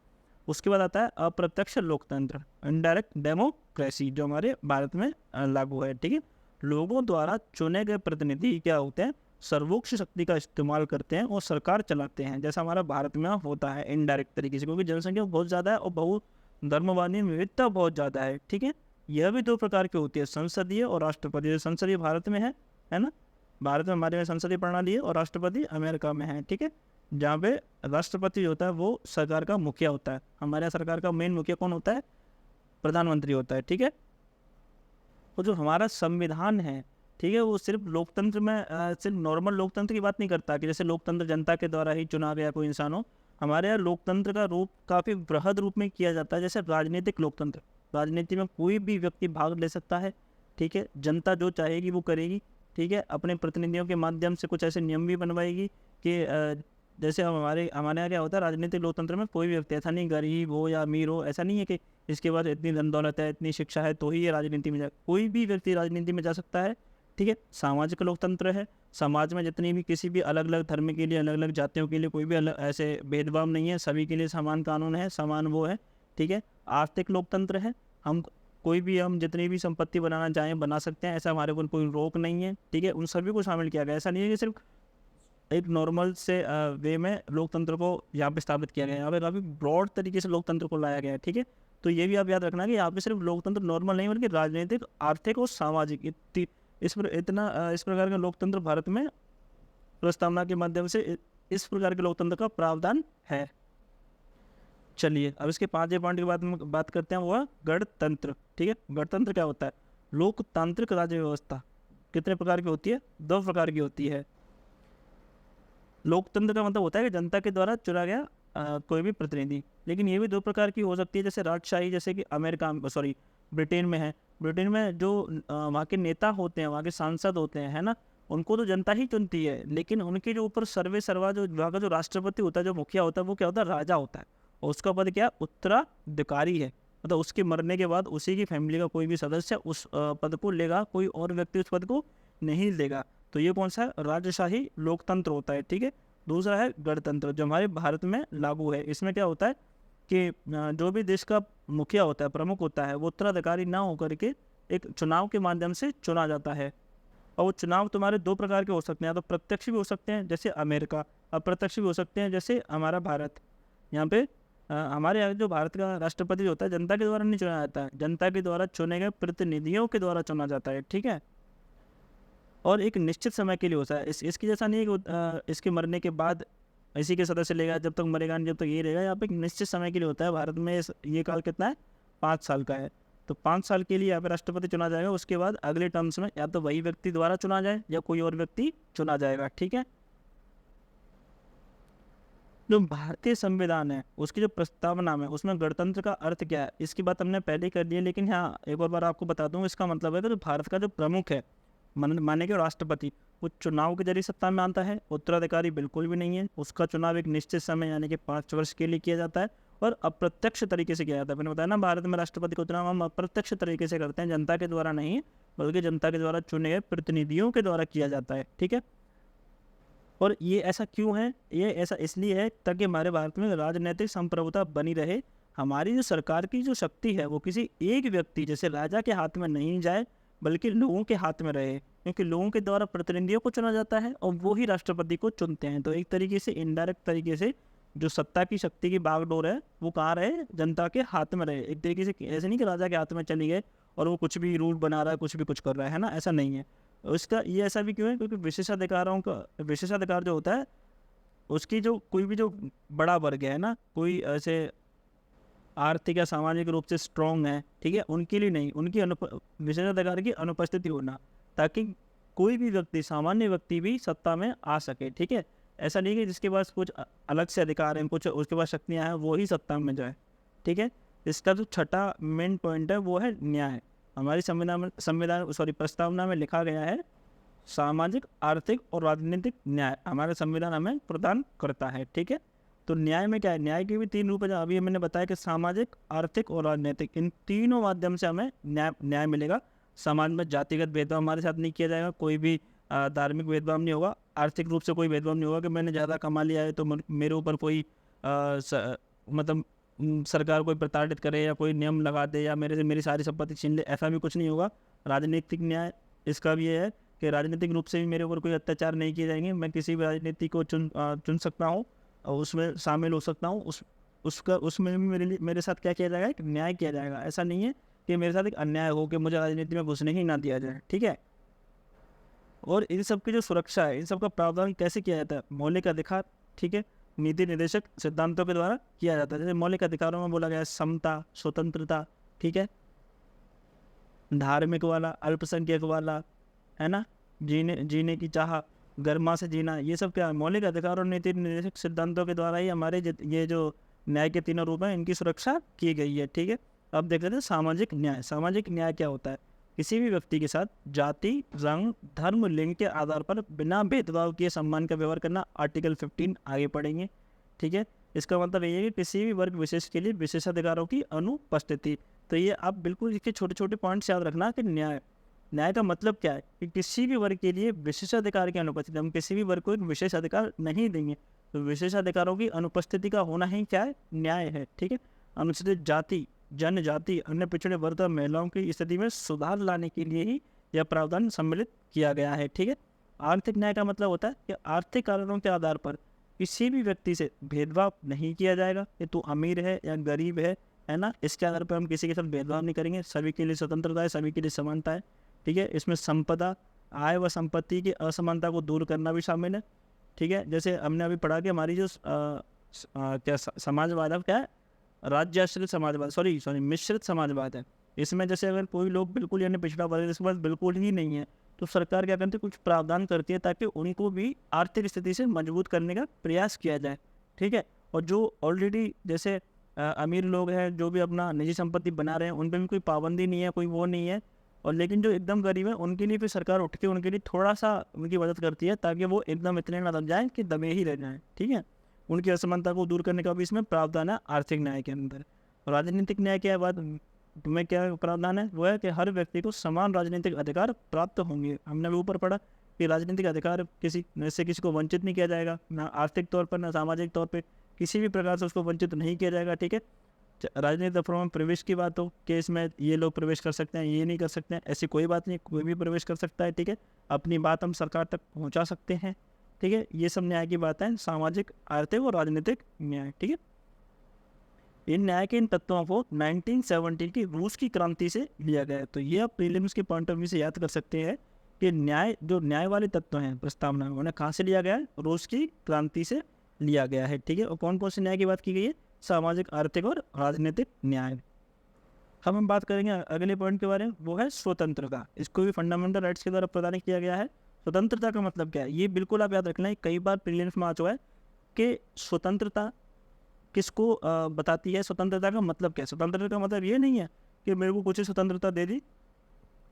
उसके बाद आता है अप्रत्यक्ष लोकतंत्र, इनडायरेक्ट डेमोक्रेसी, जो हमारे भारत में लागू है। ठीक है, लोगों द्वारा चुने गए प्रतिनिधि क्या होते हैं, सर्वोच्च शक्ति का इस्तेमाल करते हैं और सरकार चलाते हैं, जैसा हमारा भारत में होता है इनडायरेक्ट तरीके से, क्योंकि जनसंख्या बहुत ज़्यादा है और बहुत धर्मवादी विविधता बहुत ज़्यादा है। ठीक है, यह भी दो प्रकार की होती है, संसदीय और राष्ट्रपति। संसदीय भारत में है ना, भारत में हमारे में संसदीय प्रणाली है, और राष्ट्रपति अमेरिका में है। ठीक है, जहाँ पे राष्ट्रपति होता है वो सरकार का मुखिया होता है। हमारे यहाँ सरकार का मेन मुखिया कौन होता है, प्रधानमंत्री होता है। ठीक है, और जो हमारा संविधान है, ठीक है, वो सिर्फ लोकतंत्र में सिर्फ नॉर्मल लोकतंत्र की बात नहीं करता कि जैसे लोकतंत्र जनता के द्वारा ही चुना गया कोई इंसान हो। हमारे यहाँ लोकतंत्र का रूप काफ़ी बृहद रूप में किया जाता है, जैसे राजनीतिक लोकतंत्र। राजनीति में कोई भी व्यक्ति भाग ले सकता है। ठीक है, जनता जो चाहेगी वो करेगी। ठीक है, अपने प्रतिनिधियों के माध्यम से कुछ ऐसे नियम भी बनवाएगी कि जैसे हमारे यहाँ क्या होता है, राजनीतिक लोकतंत्र में कोई भी व्यक्ति, ऐसा नहीं गरीब हो या अमीर हो, ऐसा नहीं है कि इसके बाद इतनी धन दौलत है, इतनी शिक्षा है तो ही ये राजनीति में कोई भी व्यक्ति राजनीति में जा सकता है। ठीक है, सामाजिक लोकतंत्र है, समाज में जितनी भी किसी भी अलग अलग धर्म के लिए, अलग अलग जातियों के लिए कोई भी अलग ऐसे भेदभाव नहीं है, सभी के लिए समान कानून है, समान वो है। ठीक है, आर्थिक लोकतंत्र है, हम कोई भी, हम जितनी भी संपत्ति बनाना चाहें बना सकते हैं, ऐसा हमारे ऊपर कोई रोक नहीं है। ठीक है, उन सभी को शामिल किया गया, ऐसा नहीं है कि सिर्फ एक नॉर्मल से वे में लोकतंत्र को यहाँ पे स्थापित किया गया है, यहाँ पे काफ़ी ब्रॉड तरीके से लोकतंत्र को लाया गया है। ठीक है, तो ये भी आप याद रखना कि यहाँ पे सिर्फ लोकतंत्र नॉर्मल नहीं, बल्कि राजनीतिक, आर्थिक और सामाजिक इस प्रकार का लोकतंत्र भारत में प्रस्तावना के माध्यम से इस प्रकार के लोकतंत्र का प्रावधान है। चलिए अब इसके 5 पॉइंट की बात करते हैं, वो है गणतंत्र। ठीक है, गणतंत्र क्या होता है, लोकतांत्रिक राज्य व्यवस्था। कितने प्रकार की होती है, 2 प्रकार की होती है। लोकतंत्र का मतलब होता है कि जनता के द्वारा चुना गया कोई भी प्रतिनिधि, लेकिन ये भी 2 प्रकार की हो सकती है, जैसे राजशाही, जैसे कि ब्रिटेन में है। ब्रिटेन में जो वहाँ के नेता होते हैं, वहाँ के सांसद होते हैं, है ना, उनको तो जनता ही चुनती है, लेकिन उनके जो ऊपर सर्वा जो वहाँ का जो राष्ट्रपति होता है, जो मुखिया होता है, वो क्या होता है, राजा होता है, और उसका पद क्या, उत्तराधिकारी है। मतलब उसके मरने के बाद उसी की फैमिली का कोई भी सदस्य उस पद को लेगा, कोई और व्यक्ति उस पद को नहीं लेगा। तो ये कौन सा है, राजशाही लोकतंत्र होता है। ठीक है, दूसरा है गणतंत्र, जो हमारे भारत में लागू है। इसमें क्या होता है कि जो भी देश का मुखिया होता है, प्रमुख होता है, वो उत्तराधिकारी ना होकर के एक चुनाव के माध्यम से चुना जाता है। और वो चुनाव तुम्हारे 2 प्रकार के हो सकते हैं, या तो प्रत्यक्ष भी हो सकते हैं जैसे अमेरिका, अप्रत्यक्ष भी हो सकते हैं जैसे हमारा भारत। यहाँ पे हमारे यहाँ जो भारत का राष्ट्रपति होता है, जनता के द्वारा नहीं चुना जाता है, जनता के द्वारा चुने गए प्रतिनिधियों के द्वारा चुना जाता है। ठीक है, और एक निश्चित समय के लिए होता है। इसकी जैसा नहीं है कि इसके मरने के बाद इसी के सदस्य लेगा, जब तक मरेगा नहीं, जब तक ये रहेगा। यहाँ पे एक निश्चित समय के लिए होता है। भारत में ये काल कितना है, 5 साल का है। तो 5 साल के लिए यहाँ पे राष्ट्रपति चुना जाएगा, उसके बाद अगले टर्म्स में या तो वही व्यक्ति द्वारा चुना जाए या कोई और व्यक्ति चुना जाएगा। ठीक है, जो भारतीय संविधान है उसकी जो प्रस्तावना में, उसमें गणतंत्र का अर्थ क्या है, इसकी बात हमने पहले कर दी है, लेकिन हाँ एक और बार आपको बता दूँ। इसका मतलब है कि जो भारत का जो प्रमुख है, माने के राष्ट्रपति, वो चुनाव के जरिए सत्ता में आता है, उत्तराधिकारी बिल्कुल भी नहीं है। उसका चुनाव एक निश्चित समय यानी कि 5 वर्ष के लिए किया जाता है, और अप्रत्यक्ष तरीके से किया जाता है। मैंने बताया ना, भारत में राष्ट्रपति का चुनाव हम अप्रत्यक्ष तरीके से करते हैं, जनता के द्वारा नहीं बल्कि जनता के द्वारा चुने गए प्रतिनिधियों के द्वारा किया जाता है, ठीक है। और ये ऐसा क्यों है? ये ऐसा इसलिए है ताकि हमारे भारत में राजनीतिक संप्रभुता बनी रहे। हमारी जो सरकार की जो शक्ति है वो किसी एक व्यक्ति जैसे राजा के हाथ में नहीं जाए बल्कि लोगों के हाथ में रहे, क्योंकि लोगों के द्वारा प्रतिनिधियों को चुना जाता है और वो ही राष्ट्रपति को चुनते हैं। तो एक तरीके से इनडायरेक्ट तरीके से जो सत्ता की शक्ति की बागडोर है वो कहाँ रहे? जनता के हाथ में रहे। एक तरीके से ऐसे नहीं कि राजा के हाथ में चली गए और वो कुछ भी रूल बना रहा है, कुछ भी कुछ कर रहा है ना, ऐसा नहीं है। उसका ये ऐसा भी क्यों है? क्योंकि विशेषाधिकार जो होता है उसकी जो कोई भी जो बड़ा वर्ग है ना, कोई ऐसे आर्थिक या सामाजिक रूप से स्ट्रॉन्ग है, ठीक है, उनके लिए नहीं, उनकी विशेषाधिकार की अनुपस्थिति होना, ताकि कोई भी व्यक्ति, सामान्य व्यक्ति भी सत्ता में आ सके, ठीक है। ऐसा नहीं कि जिसके पास कुछ अलग से अधिकार हैं, कुछ उसके पास शक्तियाँ हैं, वो ही सत्ता में जाए, ठीक है। इसका जो छठा मेन पॉइंट है वो है न्याय। हमारी प्रस्तावना में लिखा गया है सामाजिक, आर्थिक और राजनीतिक न्याय हमारे संविधान हमें प्रदान करता है, ठीक है। तो न्याय में क्या है? न्याय के भी 3 रूप है। अभी मैंने बताया कि सामाजिक, आर्थिक और राजनीतिक, इन तीनों माध्यम से हमें न्याय मिलेगा। समाज में जातिगत भेदभाव हमारे साथ नहीं किया जाएगा, कोई भी धार्मिक भेदभाव नहीं होगा, आर्थिक रूप से कोई भेदभाव नहीं होगा कि मैंने ज़्यादा कमा लिया है तो मेरे ऊपर कोई सरकार कोई प्रताड़ित करे या कोई नियम लगा दे या मेरे से मेरी सारी संपत्ति छीन ले, ऐसा भी कुछ नहीं होगा। राजनीतिक न्याय इसका भी ये है कि राजनीतिक रूप से भी मेरे ऊपर कोई अत्याचार नहीं किए जाएंगे। मैं किसी भी राजनीति को चुन सकता हूँ और उसमें शामिल हो सकता हूँ। उसमें भी मेरे साथ क्या किया जाएगा? एक न्याय किया जाएगा। ऐसा नहीं है कि मेरे साथ एक अन्याय हो कि मुझे राजनीति में घुसने ही ना दिया जाए, ठीक है। और इन सब की जो सुरक्षा है, इन सब का प्रावधान कैसे किया जाता है? मौलिक अधिकार, ठीक है, नीति निर्देशक सिद्धांतों के द्वारा किया जाता है। जैसे मौलिक अधिकारों में बोला गया है समता, स्वतंत्रता, ठीक है, धार्मिक वाला, अल्पसंख्यक वाला, है ना, जीने की चाह, गर्मा से जीना, ये सब क्या है? मौलिक अधिकार और नीति निर्देशक सिद्धांतों के द्वारा ही हमारे ये जो न्याय के 3 रूप हैं इनकी सुरक्षा की गई है, ठीक है। अब देख लेते हैं सामाजिक न्याय। सामाजिक न्याय क्या होता है? किसी भी व्यक्ति के साथ जाति, रंग, धर्म, लिंग के आधार पर बिना भेदभाव किए सम्मान का व्यवहार करना। आर्टिकल 15 आगे पढ़ेंगे, ठीक है। इसका मतलब ये है कि किसी भी वर्ग विशेष के लिए विशेषाधिकारों की अनुपस्थिति। तो ये आप बिल्कुल इसके छोटे छोटे पॉइंट्स याद रखना कि न्याय का मतलब क्या है कि किसी भी वर्ग के लिए विशेषाधिकार की अनुपस्थिति। हम किसी भी वर्ग को एक विशेष अधिकार नहीं देंगे, तो विशेषाधिकारों की अनुपस्थिति का होना ही क्या है? न्याय है, ठीक है। अनुसूचित जाति, जनजाति, अन्य पिछड़े वर्ग और महिलाओं की स्थिति में सुधार लाने के लिए ही यह प्रावधान सम्मिलित किया गया है, ठीक है। आर्थिक न्याय का मतलब होता है कि आर्थिक कारणों के आधार पर किसी भी व्यक्ति से भेदभाव नहीं किया जाएगा कि तू अमीर है या गरीब है ना, इसके आधार पर हम किसी के साथ भेदभाव नहीं करेंगे। सभी के लिए स्वतंत्रता है, सभी के लिए समानता है, ठीक है। इसमें संपदा, आय व संपत्ति की असमानता को दूर करना भी शामिल है, ठीक है। जैसे हमने अभी पढ़ा कि हमारी जो क्या समाजवाद है, क्या है? राज्याश्रित समाजवाद, सॉरी मिश्रित समाजवाद है। इसमें जैसे अगर कोई लोग बिल्कुल यानी पिछड़ा वर्ग जिसके पास बिल्कुल ही नहीं है, तो सरकार क्या करती है? कुछ प्रावधान करती है ताकि उनको भी आर्थिक स्थिति से मजबूत करने का प्रयास किया जाए, ठीक है। और जो ऑलरेडी जैसे अमीर लोग हैं जो भी अपना निजी संपत्ति बना रहे हैं, उन पर भी कोई पाबंदी नहीं है, कोई वो नहीं है। और लेकिन जो एकदम गरीब है उनके लिए फिर सरकार उठ के उनके लिए थोड़ा सा उनकी मदद करती है ताकि वो एकदम इतने ना दब जाएँ कि दबे ही रह जाएँ, ठीक है। उनकी असमानता को दूर करने का भी इसमें प्रावधान है आर्थिक न्याय के अंदर। और राजनीतिक न्याय क्या बात में क्या प्रावधान है? वो है कि हर व्यक्ति को समान राजनीतिक अधिकार प्राप्त होंगे। हमने भी ऊपर पढ़ा कि राजनीतिक अधिकार किसी को वंचित नहीं किया जाएगा, ना आर्थिक तौर पर ना सामाजिक तौर पर, किसी भी प्रकार से उसको वंचित नहीं किया जाएगा, ठीक है। राजनीतिक दफ्तरों में प्रवेश की बात हो कि इसमें ये लोग प्रवेश कर सकते हैं, ये नहीं कर सकते हैं, ऐसी कोई बात नहीं, कोई भी प्रवेश कर सकता है, ठीक है। अपनी बात हम सरकार तक पहुँचा सकते हैं, ठीक है। ये सब न्याय की बात है, सामाजिक, आर्थिक और राजनीतिक न्याय, ठीक है। इन न्याय के इन तत्वों को 1917 की रूस की क्रांति से लिया गया है। तो ये आप प्रीलिम्स के पॉइंट ऑफ व्यू से याद कर सकते हैं कि न्याय वाले तत्व हैं प्रस्तावना में, उन्हें कहाँ से लिया गया है? रूस की क्रांति से लिया गया है, ठीक है। और कौन कौन से न्याय की बात की गई है? सामाजिक, आर्थिक और राजनीतिक न्याय। हम बात करेंगे अगले पॉइंट के बारे में, वो है स्वतंत्रता। इसको भी फंडामेंटल राइट्स के द्वारा प्रदान किया गया है। स्वतंत्रता का मतलब क्या है? ये बिल्कुल आप याद रखना है, कई बार प्रीलिम्स में आ चुका है कि स्वतंत्रता किसको बताती है? स्वतंत्रता का मतलब क्या है? स्वतंत्रता का मतलब ये नहीं है कि मेरे को कुछ ही स्वतंत्रता दे दी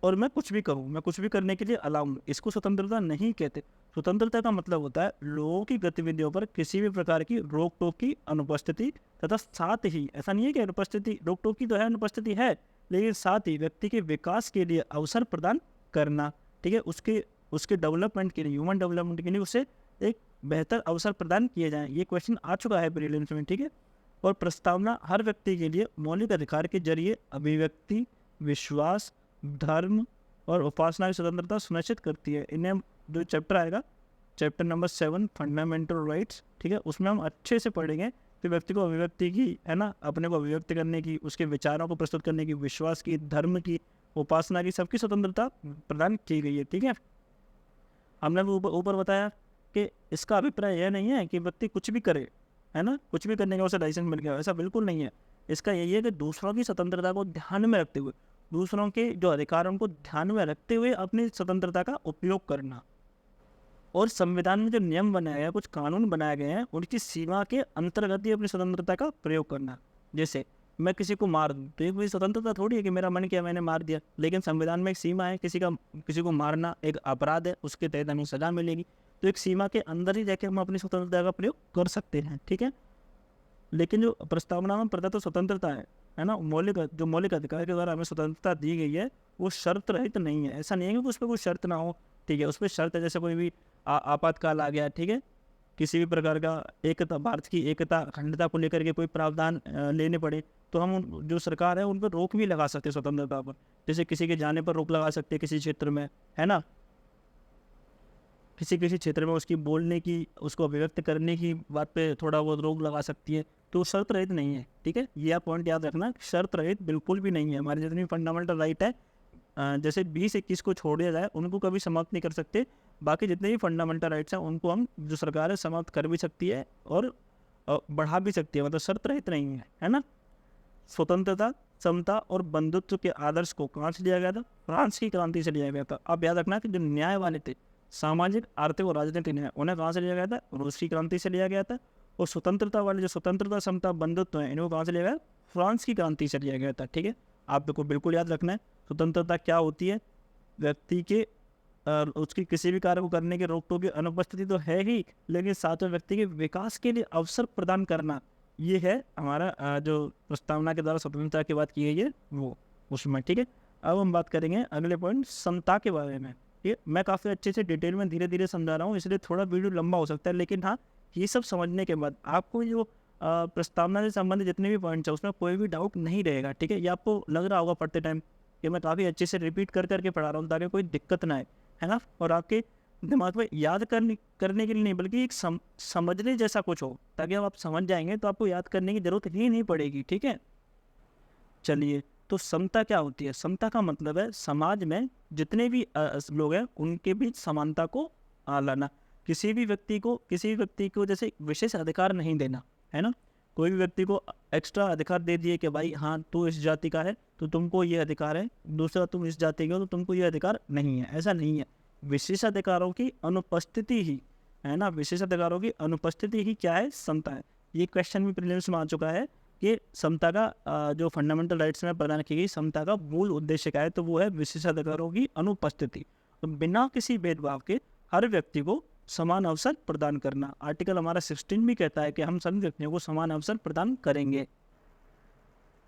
और मैं कुछ भी करूँ, मैं कुछ भी करने के लिए अलाउ हूँ, इसको स्वतंत्रता नहीं कहते। स्वतंत्रता का मतलब होता है लोगों की गतिविधियों पर किसी भी प्रकार की रोक टोक की अनुपस्थिति तथा साथ ही, ऐसा नहीं है कि अनुपस्थिति, रोक टोक की तो है, अनुपस्थिति है, लेकिन साथ ही व्यक्ति के विकास के लिए अवसर प्रदान करना, ठीक है, उसके उसके डेवलपमेंट के लिए, ह्यूमन डेवलपमेंट के लिए उसे एक बेहतर अवसर प्रदान किए जाएं। ये क्वेश्चन आ चुका है प्रीलिम्स में, ठीक है। और प्रस्तावना हर व्यक्ति के लिए मौलिक अधिकार के जरिए अभिव्यक्ति, विश्वास, धर्म और उपासना की स्वतंत्रता सुनिश्चित करती है। इन्हें जो चैप्टर आएगा, चैप्टर नंबर 7 फंडामेंटल राइट्स, ठीक है, उसमें हम अच्छे से पढ़ेंगे कि व्यक्ति को अभिव्यक्ति की, है ना, अपने को अभिव्यक्त करने की, उसके विचारों को प्रस्तुत करने की, विश्वास की, धर्म की, उपासना की, सबकी स्वतंत्रता प्रदान की गई है, ठीक है। हमने ऊपर बताया कि इसका अभिप्राय यह नहीं है कि व्यक्ति कुछ भी करे, है ना, कुछ भी करने का उसे लाइसेंस मिल गया, ऐसा बिल्कुल नहीं है। इसका यही है कि दूसरों की स्वतंत्रता को ध्यान में रखते हुए, दूसरों के जो अधिकारों को ध्यान में रखते हुए अपनी स्वतंत्रता का उपयोग करना। और संविधान में जो नियम बनाए गए हैं, कुछ कानून बनाए गए हैं, उनकी सीमा के अंतर्गत ही अपनी स्वतंत्रता का प्रयोग करना। जैसे मैं किसी को मार दूँ तो ये कोई स्वतंत्रता थोड़ी है कि मेरा मन किया मैंने मार दिया, लेकिन संविधान में एक सीमा है, किसी को मारना एक अपराध है, उसके तहत हमें सजा मिलेगी। तो एक सीमा के अंदर ही जाके हम अपनी स्वतंत्रता का प्रयोग कर सकते हैं, ठीक है। लेकिन जो प्रस्तावना में प्रदत्त स्वतंत्रता है ना, मौलिक अधिकार के द्वारा हमें स्वतंत्रता दी गई है, वो शर्त रहित नहीं है। ऐसा नहीं है कि उस पर कोई शर्त ना हो, ठीक है, उस पर शर्त है, जैसे कोई भी आपातकाल आ गया, ठीक है, किसी भी प्रकार का एकता, भारत की एकता अखंडता को लेकर के कोई प्रावधान लेने पड़े, तो हम जो सरकार है उन पर रोक भी लगा सकते हैं स्वतंत्रता पर। जैसे किसी के जाने पर रोक लगा सकते हैं किसी क्षेत्र में, है ना, किसी क्षेत्र में उसकी बोलने की, उसको अभिव्यक्त करने की बात पे थोड़ा बहुत रोक लगा सकती है, तो शर्त रहित नहीं है, ठीक है। यह पॉइंट याद रखना, शर्त रहित बिल्कुल भी नहीं है। हमारे जितनी फंडामेंटल राइट है, जैसे 20-21 को छोड़ दिया जाए, उनको कभी समाप्त नहीं कर सकते। बाकी जितने भी फंडामेंटल राइट्स हैं उनको हम, जो सरकार है, समाप्त कर भी सकती है और बढ़ा भी सकती है, मतलब शर्त रहित नहीं है ना। स्वतंत्रता, समता और बंधुत्व के आदर्श को कहाँ से लिया गया था? फ्रांस की क्रांति से लिया गया था। अब याद रखना कि जो न्याय वाले थे, सामाजिक, आर्थिक और राजनीतिक न्याय, उन्हें कहाँ से लिया गया था? रूस की क्रांति से लिया गया था। और स्वतंत्रता वाले, जो स्वतंत्रता, समता, बंधुत्व है, इनको कहाँ से लिया गया? फ्रांस की क्रांति से लिया गया था, ठीक है। आपको बिल्कुल याद रखना है स्वतंत्रता क्या होती है। व्यक्ति के उसकी किसी भी कार्य को करने के रोक टोक की अनुपस्थिति तो है ही, लेकिन साथ में व्यक्ति के विकास के लिए अवसर प्रदान करना, ये है हमारा जो प्रस्तावना के द्वारा स्वतंत्रता की बात की गई है वो, उसमें, ठीक है। अब हम बात करेंगे अगले पॉइंट, समता के बारे में। ठीक है, मैं काफ़ी अच्छे से डिटेल में धीरे धीरे समझा रहा हूँ, इसलिए थोड़ा वीडियो लंबा हो सकता है, लेकिन हाँ, ये सब समझने के बाद आपको जो प्रस्तावना से संबंधित जितने भी पॉइंट्स हैं उसमें कोई भी डाउट नहीं रहेगा, ठीक है। ये आपको लग रहा होगा पढ़ते टाइम कि मैं काफ़ी अच्छे से रिपीट कर करके पढ़ा रहा हूँ, ताकि कोई दिक्कत ना आए, है ना। और आपके दिमाग में याद करने के लिए नहीं, बल्कि एक समझने जैसा कुछ हो, ताकि अब आप समझ जाएंगे तो आपको याद करने की जरूरत ही नहीं पड़ेगी, ठीक है। चलिए, तो समता क्या होती है? समता का मतलब है समाज में जितने भी लोग हैं उनके बीच समानता को लाना। किसी भी व्यक्ति को जैसे विशेष अधिकार नहीं देना, है ना। कोई भी व्यक्ति को एक्स्ट्रा अधिकार दे दिए कि भाई हाँ तू इस जाति का है तो तुमको ये अधिकार है, दूसरा तुम इस जाति के हो तो तुमको ये अधिकार नहीं है, ऐसा नहीं है। विशेष अधिकारों की अनुपस्थिति ही, है ना, विशेष अधिकारों की अनुपस्थिति ही क्या है? समता है। ये क्वेश्चन भी प्रीलिम्स में आ चुका है कि समता का जो फंडामेंटल राइट्स में प्रदान की गई समता का मूल उद्देश्य क्या है, तो वो है विशेष अधिकारों की अनुपस्थिति। तो बिना किसी भेदभाव के हर व्यक्ति को समान अवसर प्रदान करना। आर्टिकल हमारा 16 भी कहता है कि हम सभी व्यक्तियों को समान अवसर प्रदान करेंगे।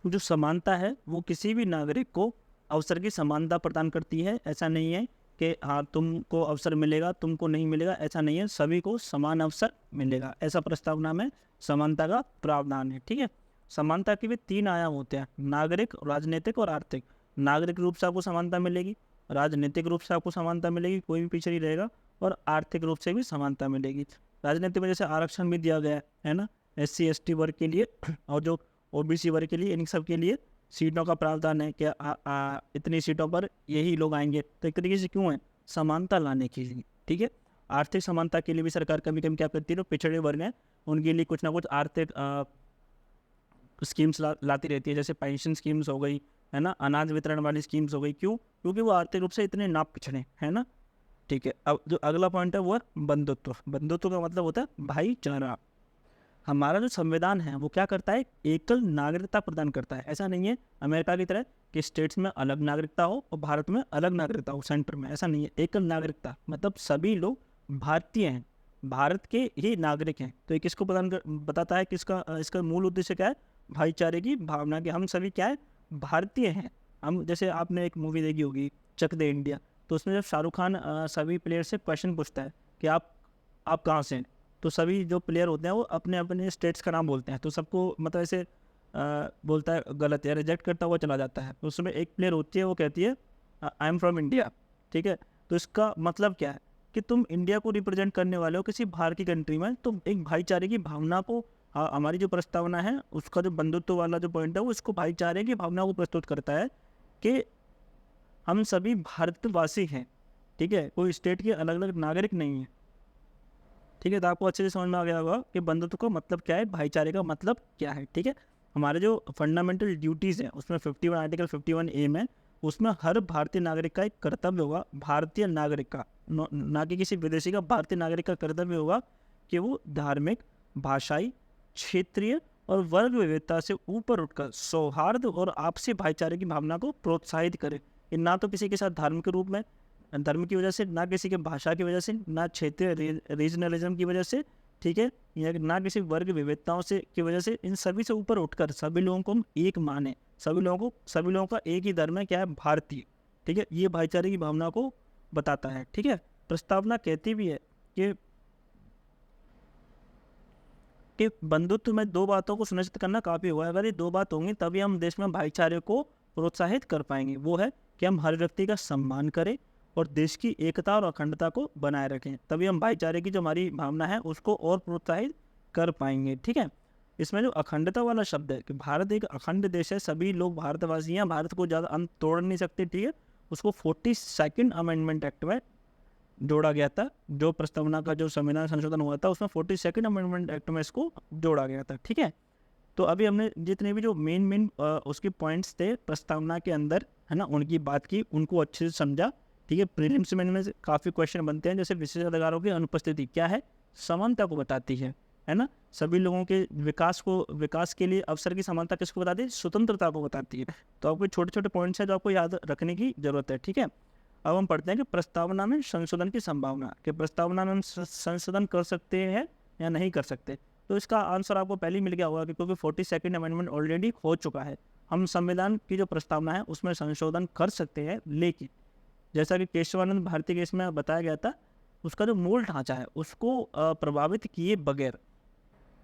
जो समानता है वो किसी भी नागरिक को अवसर की समानता प्रदान करती है। ऐसा नहीं है कि हाँ तुमको अवसर मिलेगा तुमको नहीं मिलेगा, ऐसा नहीं है, सभी को समान अवसर मिलेगा, ऐसा प्रस्तावना में समानता का प्रावधान है, ठीक है। समानता के भी 3 आयाम होते हैं, नागरिक, राजनीतिक और आर्थिक। नागरिक रूप से आपको समानता मिलेगी, राजनीतिक रूप से आपको समानता मिलेगी, कोई भी पीछे नहीं रहेगा, और आर्थिक रूप से भी समानता मिलेगी। राजनीतिक में जैसे आरक्षण भी दिया गया है ना, SC ST वर्ग के लिए और जो OBC वर्ग के लिए, इन सब के लिए सीटों का प्रावधान है कि इतनी सीटों पर यही लोग आएंगे। तो एक तरीके से क्यों है? समानता लाने के लिए, ठीक है। आर्थिक समानता के लिए भी सरकार कभी कभी क्या करती है, तो पिछड़े वर्ग हैं उनके लिए कुछ ना कुछ आर्थिक स्कीम्स लाती रहती है, जैसे पेंशन स्कीम्स हो गई, है ना, अनाज वितरण वाली स्कीम्स हो गई। क्यों? क्योंकि वो आर्थिक रूप से इतने ना पिछड़े, है ना, ठीक है। अब जो अगला पॉइंट है वो है बंधुत्व। बंधुत्व का मतलब होता है भाईचारा। हमारा जो संविधान है वो क्या करता है? एकल नागरिकता प्रदान करता है। ऐसा नहीं है अमेरिका की तरह कि स्टेट्स में अलग नागरिकता हो और भारत में अलग नागरिकता हो सेंटर में, ऐसा नहीं है। एकल नागरिकता मतलब सभी लोग भारतीय हैं, भारत के ही नागरिक हैं। तो ये किसको बताता है, किसका इसका मूल उद्देश्य क्या है, भाईचारे की भावना कि हम सभी क्या है, भारतीय हैं। हम जैसे आपने एक मूवी देखी होगी चक दे इंडिया, तो उसमें जब शाहरुख खान सभी प्लेयर से क्वेश्चन पूछता है कि आप कहाँ से हैं, तो सभी जो प्लेयर होते हैं वो अपने अपने स्टेट्स का नाम बोलते हैं, तो सबको मतलब ऐसे बोलता है गलत है, रिजेक्ट करता हुआ चला जाता है। तो उसमें एक प्लेयर होती है, वो कहती है आई एम फ्रॉम इंडिया, ठीक है। तो इसका मतलब क्या है कि तुम इंडिया को रिप्रेजेंट करने वाले हो किसी बाहर की कंट्री में, तो एक भाईचारे की भावना को हमारी जो प्रस्तावना है उसका जो बंधुत्व वाला जो पॉइंट है वो इसको भाईचारे की भावना को प्रस्तुत करता है कि हम सभी भारतवासी हैं, ठीक है, कोई स्टेट के अलग अलग नागरिक नहीं है, ठीक है। तो आपको अच्छे से समझ में आ गया होगा कि बंधुत्व का मतलब क्या है, भाईचारे का मतलब क्या है, ठीक है। हमारे जो फंडामेंटल ड्यूटीज़ हैं उसमें 51 आर्टिकल 51A में, उसमें हर भारतीय नागरिक का एक कर्तव्य होगा, भारतीय नागरिक का, ना कि किसी विदेशी का, भारतीय नागरिक का कर्तव्य होगा कि वो धार्मिक, भाषाई, क्षेत्रीय और वर्ग विविधता से ऊपर उठकर सौहार्द और आपसी भाईचारे की भावना को प्रोत्साहित करे। ये ना तो किसी के साथ धर्म के रूप में, धर्म की वजह से, ना किसी के भाषा की वजह से, ना क्षेत्रीय रीजनलिज्म की वजह से, ठीक है, या ना किसी वर्ग विविधताओं से की वजह से, इन सभी से ऊपर उठकर सभी लोगों को हम एक माने, सभी लोगों का एक ही धर्म है, क्या है, भारतीय, ठीक है। ये भाईचारे की भावना को बताता है, ठीक है। प्रस्तावना कहती भी है कि बंधुत्व में दो बातों को सुनिश्चित करना काफ़ी होगा। अगर ये दो बात होंगी तभी हम देश में भाईचारे को प्रोत्साहित कर पाएंगे। वो है कि हम हर व्यक्ति का सम्मान करें और देश की एकता और अखंडता को बनाए रखें, तभी हम भाईचारे की जो हमारी भावना है उसको और प्रोत्साहित कर पाएंगे, ठीक है। इसमें जो अखंडता वाला शब्द है कि भारत एक अखंड देश है, सभी लोग भारतवासी हैं, भारत को ज़्यादा अंत तोड़ नहीं सकते, ठीक है। उसको 42nd अमेंडमेंट एक्ट में जोड़ा गया था, जो प्रस्तावना का जो संविधान संशोधन हुआ था उसमें 42nd अमेंडमेंट एक्ट में इसको जोड़ा गया था, ठीक है। तो अभी हमने जितने भी जो मेन उसके पॉइंट्स थे प्रस्तावना के अंदर, है ना, उनकी बात की, उनको अच्छे से समझा, ठीक है। प्रीलिम्स में इनमें काफ़ी क्वेश्चन बनते हैं, जैसे विशेषाधिकारों की अनुपस्थिति क्या है, समानता को बताती है ना, सभी लोगों के विकास के लिए अवसर की समानता किसको बताती है, स्वतंत्रता को बताती है। तो आपको छोटे छोटे पॉइंट्स हैं जो आपको याद रखने की जरूरत है, ठीक है। अब हम पढ़ते हैं कि प्रस्तावना में संशोधन की संभावना, कि प्रस्तावना में हम संशोधन कर सकते हैं या नहीं कर सकते। तो इसका आंसर आपको पहले ही मिल गया होगा, क्योंकि 42nd अमेंडमेंट ऑलरेडी हो चुका है। हम संविधान की जो प्रस्तावना है उसमें संशोधन कर सकते हैं, लेकिन जैसा कि केशवानंद भारती केस में बताया गया था, उसका जो मूल ढांचा है उसको प्रभावित किए बगैर।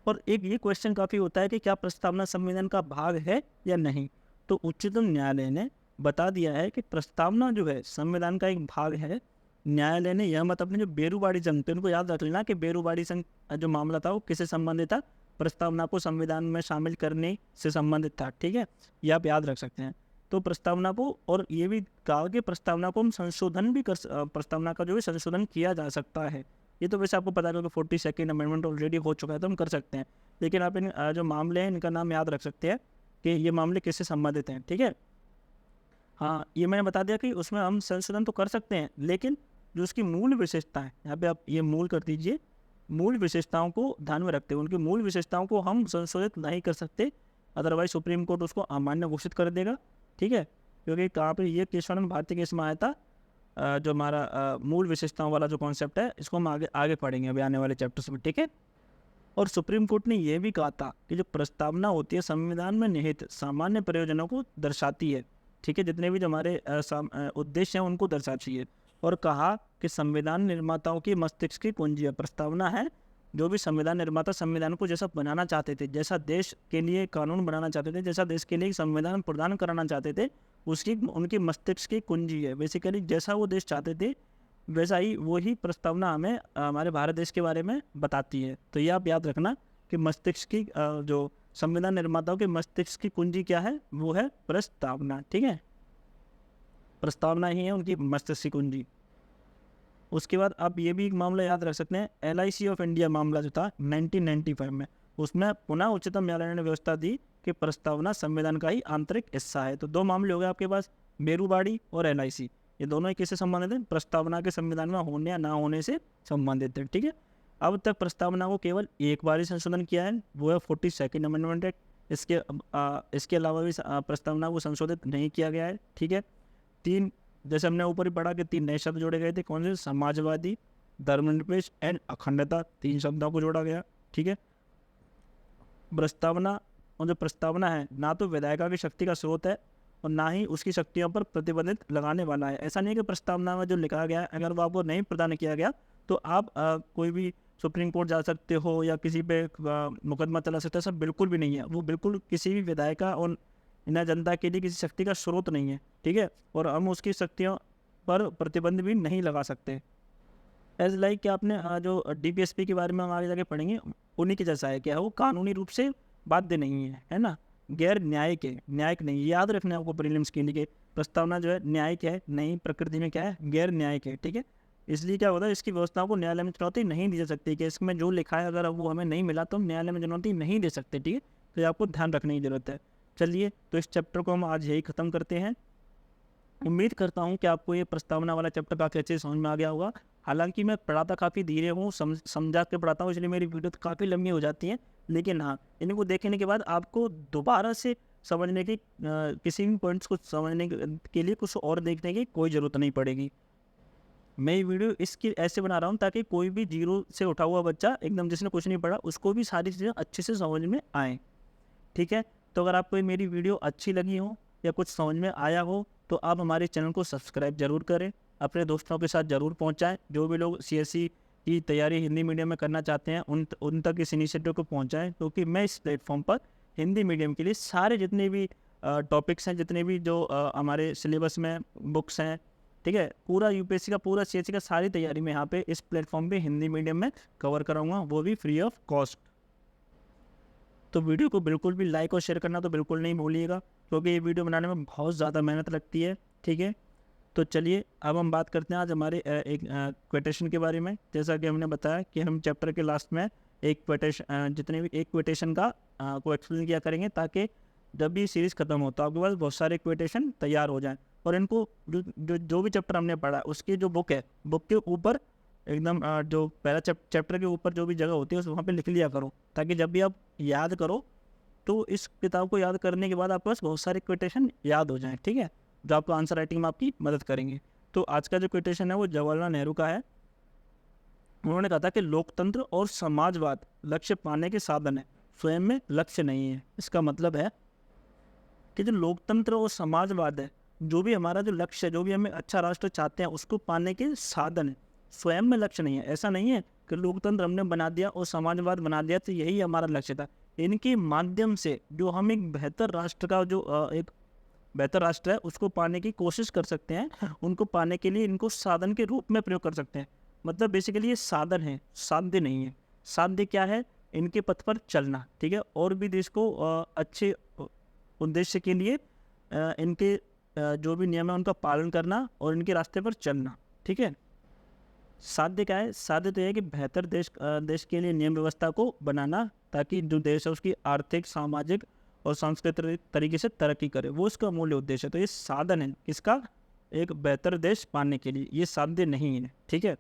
और एक ये क्वेश्चन काफ़ी होता है कि क्या प्रस्तावना संविधान का भाग है या नहीं। तो उच्चतम न्यायालय ने बता दिया है कि प्रस्तावना जो है संविधान का एक भाग है। न्यायालय ने यह मत, अपने जो बेरूबाड़ी संघ थे उनको याद रख लेना कि बेरूबाड़ी संघ जो मामला था वो किससे संबंधित था, प्रस्तावना को संविधान में शामिल करने से संबंधित था, ठीक है, ये आप याद रख सकते हैं। तो प्रस्तावना को, और ये भी कहा कि प्रस्तावना को हम संशोधन भी प्रस्तावना का जो है संशोधन किया जा सकता है। ये तो वैसे आपको पता है कि 42nd अमेंडमेंट ऑलरेडी हो चुका है, तो हम कर सकते हैं। लेकिन आप इन जो मामले हैं इनका नाम याद रख सकते हैं कि ये मामले किससे संबंधित हैं, ठीक है। हाँ, ये मैंने बता दिया कि उसमें हम संशोधन तो कर सकते हैं, लेकिन जो उसकी मूल विशेषता है, यहाँ पे आप ये मूल कर दीजिए, मूल विशेषताओं को ध्यान में रखते हुए उनकी मूल विशेषताओं को हम संशोधित नहीं कर सकते, अदरवाइज सुप्रीम कोर्ट उसको अमान्य घोषित कर देगा, ठीक है। क्योंकि कहाँ पे ये केशवानंद भारती केस में आया था, जो हमारा मूल विशेषताओं वाला जो कॉन्सेप्ट है इसको हम आगे पढ़ेंगे अभी आने वाले चैप्टर्स में, ठीक है। और सुप्रीम कोर्ट ने यह भी कहा था कि जो प्रस्तावना होती है संविधान में निहित सामान्य प्रयोजनों को दर्शाती है, ठीक है, जितने भी जो हमारे उद्देश्य हैं उनको दर्शाती है। और कहा कि संविधान निर्माताओं की मस्तिष्क की कुंजी प्रस्तावना है। जो भी संविधान निर्माता संविधान को जैसा बनाना चाहते थे, जैसा देश के लिए कानून बनाना चाहते थे, जैसा देश के लिए संविधान प्रदान कराना चाहते थे, उसकी उनकी मस्तिष्क की कुंजी है। बेसिकली जैसा वो देश चाहते थे वैसा ही वही प्रस्तावना हमें हमारे भारत देश के बारे में बताती है। तो ये आप याद रखना कि मस्तिष्क की जो संविधान निर्माताओं के मस्तिष्क की कुंजी क्या है, वो है प्रस्तावना, ठीक है। प्रस्तावना ही है उनकी मस्तिष्क की कुंजी। उसके बाद आप ये भी एक मामला याद रख सकते हैं, LIC ऑफ इंडिया मामला जो था 1995 में, उसमें पुनः उच्चतम न्यायालय ने व्यवस्था दी कि प्रस्तावना संविधान का ही आंतरिक हिस्सा है। तो दो मामले हो गए आपके पास, बेरूबाड़ी और LIC, ये दोनों ही किससे संबंधित हैं, प्रस्तावना के संविधान में होने या ना होने से संबंधित है, ठीक है। अब तक प्रस्तावना को केवल एक बार ही संशोधन किया है, वो है 42nd अमेंडमेंट एक्ट। इसके अलावा भी प्रस्तावना को संशोधित नहीं किया गया है, ठीक है। तीन, जैसे हमने ऊपर ही पढ़ा कि 3 नए शब्द जोड़े गए थे, कौन से, समाजवादी, धर्मनिरपेक्ष एंड अखंडता, 3 शब्दों को जोड़ा गया। ठीक है, प्रस्तावना, और जो प्रस्तावना है ना तो विधायिका की शक्ति का स्रोत है और ना ही उसकी शक्तियों पर प्रतिबंधित लगाने वाला है। ऐसा नहीं है कि प्रस्तावना में जो लिखा गया है अगर वो आपको नहीं प्रदान किया गया तो आप कोई भी सुप्रीम कोर्ट जा सकते हो या किसी पे मुकदमा चला सकते हो, सब बिल्कुल भी नहीं है। वो बिल्कुल किसी भी विधायिका और इन जनता के लिए किसी शक्ति का स्रोत नहीं है। ठीक है, और हम उसकी शक्तियों पर प्रतिबंध भी नहीं लगा सकते। एज लाइक कि आपने जो डीपीएसपी के बारे में हम आगे जाके पढ़ेंगे, उन्हीं के जैसा है। क्या है वो? कानूनी रूप से बाध्य नहीं है ना, गैर न्यायिक है, न्यायिक नहीं। याद रखना है आपको प्रीलिम्स के लिए। प्रस्तावना जो है न्यायिक है नहीं, प्रकृति में क्या है? गैर न्यायिक है। ठीक है, इसलिए क्या होता है, इसकी व्यवस्थाओं को न्यायालय में चुनौती नहीं दी जा सकती कि इसमें जो लिखा है अगर वो हमें नहीं मिला तो हम न्यायालय में चुनौती नहीं दे सकते। ठीक है, तो ये आपको ध्यान रखने की जरूरत है। चलिए, तो इस चैप्टर को हम आज यही ख़त्म करते हैं। उम्मीद करता हूँ कि आपको ये प्रस्तावना वाला चैप्टर काफ़ी अच्छे से समझ में आ गया होगा। हालांकि मैं पढ़ाता काफ़ी धीरे हूँ, समझा के पढ़ाता हूँ, इसलिए मेरी वीडियो तो काफ़ी लंबी हो जाती हैं। लेकिन हाँ, इनको देखने के बाद आपको दोबारा से समझने की किसी भी पॉइंट्स को समझने के लिए कुछ और देखने की कोई ज़रूरत नहीं पड़ेगी। मैं ये वीडियो इसकी ऐसे बना रहा हूँ ताकि कोई भी जीरो से उठा हुआ बच्चा एकदम जिसने कुछ नहीं पढ़ा उसको भी सारी चीज़ें अच्छे से समझ में आएँ। ठीक है, तो अगर आपको मेरी वीडियो अच्छी लगी हो या कुछ समझ में आया हो तो आप हमारे चैनल को सब्सक्राइब जरूर करें, अपने दोस्तों के साथ ज़रूर पहुंचाएं। जो भी लोग सीएससी की तैयारी हिंदी मीडियम में करना चाहते हैं उन तक इस इनिशिएटिव को पहुंचाएं, क्योंकि मैं इस प्लेटफॉर्म पर हिंदी मीडियम के लिए सारे जितने भी टॉपिक्स हैं, जितने भी जो हमारे सिलेबस में बुक्स हैं, ठीक है, पूरा यूपीएससी का, पूरा सीएससी का सारी तैयारी में यहाँ पे इस प्लेटफॉर्म पे हिंदी मीडियम में कवर कराऊंगा, वो भी फ्री ऑफ कॉस्ट। तो वीडियो को बिल्कुल भी लाइक और शेयर करना तो बिल्कुल नहीं भूलिएगा, क्योंकि ये वीडियो बनाने में बहुत ज़्यादा मेहनत लगती है। ठीक है, तो चलिए अब हम बात करते हैं आज हमारे एक क्वेटेशन के बारे में। जैसा कि हमने बताया कि हम चैप्टर के लास्ट में एक क्वेटेशन, जितने भी एक क्वेटेशन का को एक्सप्लेन किया करेंगे, ताकि जब भी सीरीज़ खत्म हो तो आपके पास बहुत सारे क्वेटेशन तैयार हो जाएं। और इनको जो भी चैप्टर हमने पढ़ा उसकी जो बुक है, बुक के ऊपर एकदम जो पहला चैप्टर के ऊपर जो भी जगह होती है उस वहाँ पे लिख लिया करो, ताकि जब भी आप याद करो तो इस किताब को याद करने के बाद आपके पास बहुत सारे क्वेटेशन याद हो जाएं। ठीक है, जो आपको आंसर राइटिंग में आपकी मदद करेंगे। तो आज का जो क्वेटेशन है वो जवाहरलाल नेहरू का है। उन्होंने कहा था कि लोकतंत्र और समाजवाद लक्ष्य पाने के साधन है, स्वयं में लक्ष्य नहीं है। इसका मतलब है कि जो लोकतंत्र और समाजवाद है, जो भी हमारा जो लक्ष्य है, जो भी हमें अच्छा राष्ट्र चाहते हैं, उसको पाने के साधन है, स्वयं में लक्ष्य नहीं है। ऐसा नहीं है कि लोकतंत्र हमने बना दिया और समाजवाद बना दिया तो यही हमारा लक्ष्य था। इनके माध्यम से जो हम एक बेहतर राष्ट्र का, जो एक बेहतर राष्ट्र है, उसको पाने की कोशिश कर सकते हैं। उनको पाने के लिए इनको साधन के रूप में प्रयोग कर सकते हैं। मतलब बेसिकली ये साधन है, साध्य नहीं है। साध्य क्या है? इनके पथ पर चलना। ठीक है, और भी देश को अच्छे उद्देश्य के लिए इनके जो भी नियम है उनका पालन करना और इनके रास्ते पर चलना। ठीक है, साध्य क्या है? साध्य तो है कि बेहतर देश के लिए नियम व्यवस्था को बनाना, ताकि जो देश है उसकी आर्थिक, सामाजिक और सांस्कृतिक तरीके से तरक्की करे, वो इसका मूल्य उद्देश्य है। तो ये साधन है किसका? एक बेहतर देश पाने के लिए, ये साध्य नहीं है। ठीक है,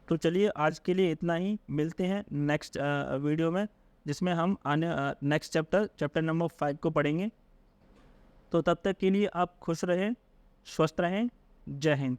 तो चलिए आज के लिए इतना ही। मिलते हैं नेक्स्ट वीडियो में, जिसमें हम आने नेक्स्ट चैप्टर नंबर 5 को पढ़ेंगे। तो तब तक के लिए आप खुश रहें, स्वस्थ रहें। जय हिंद।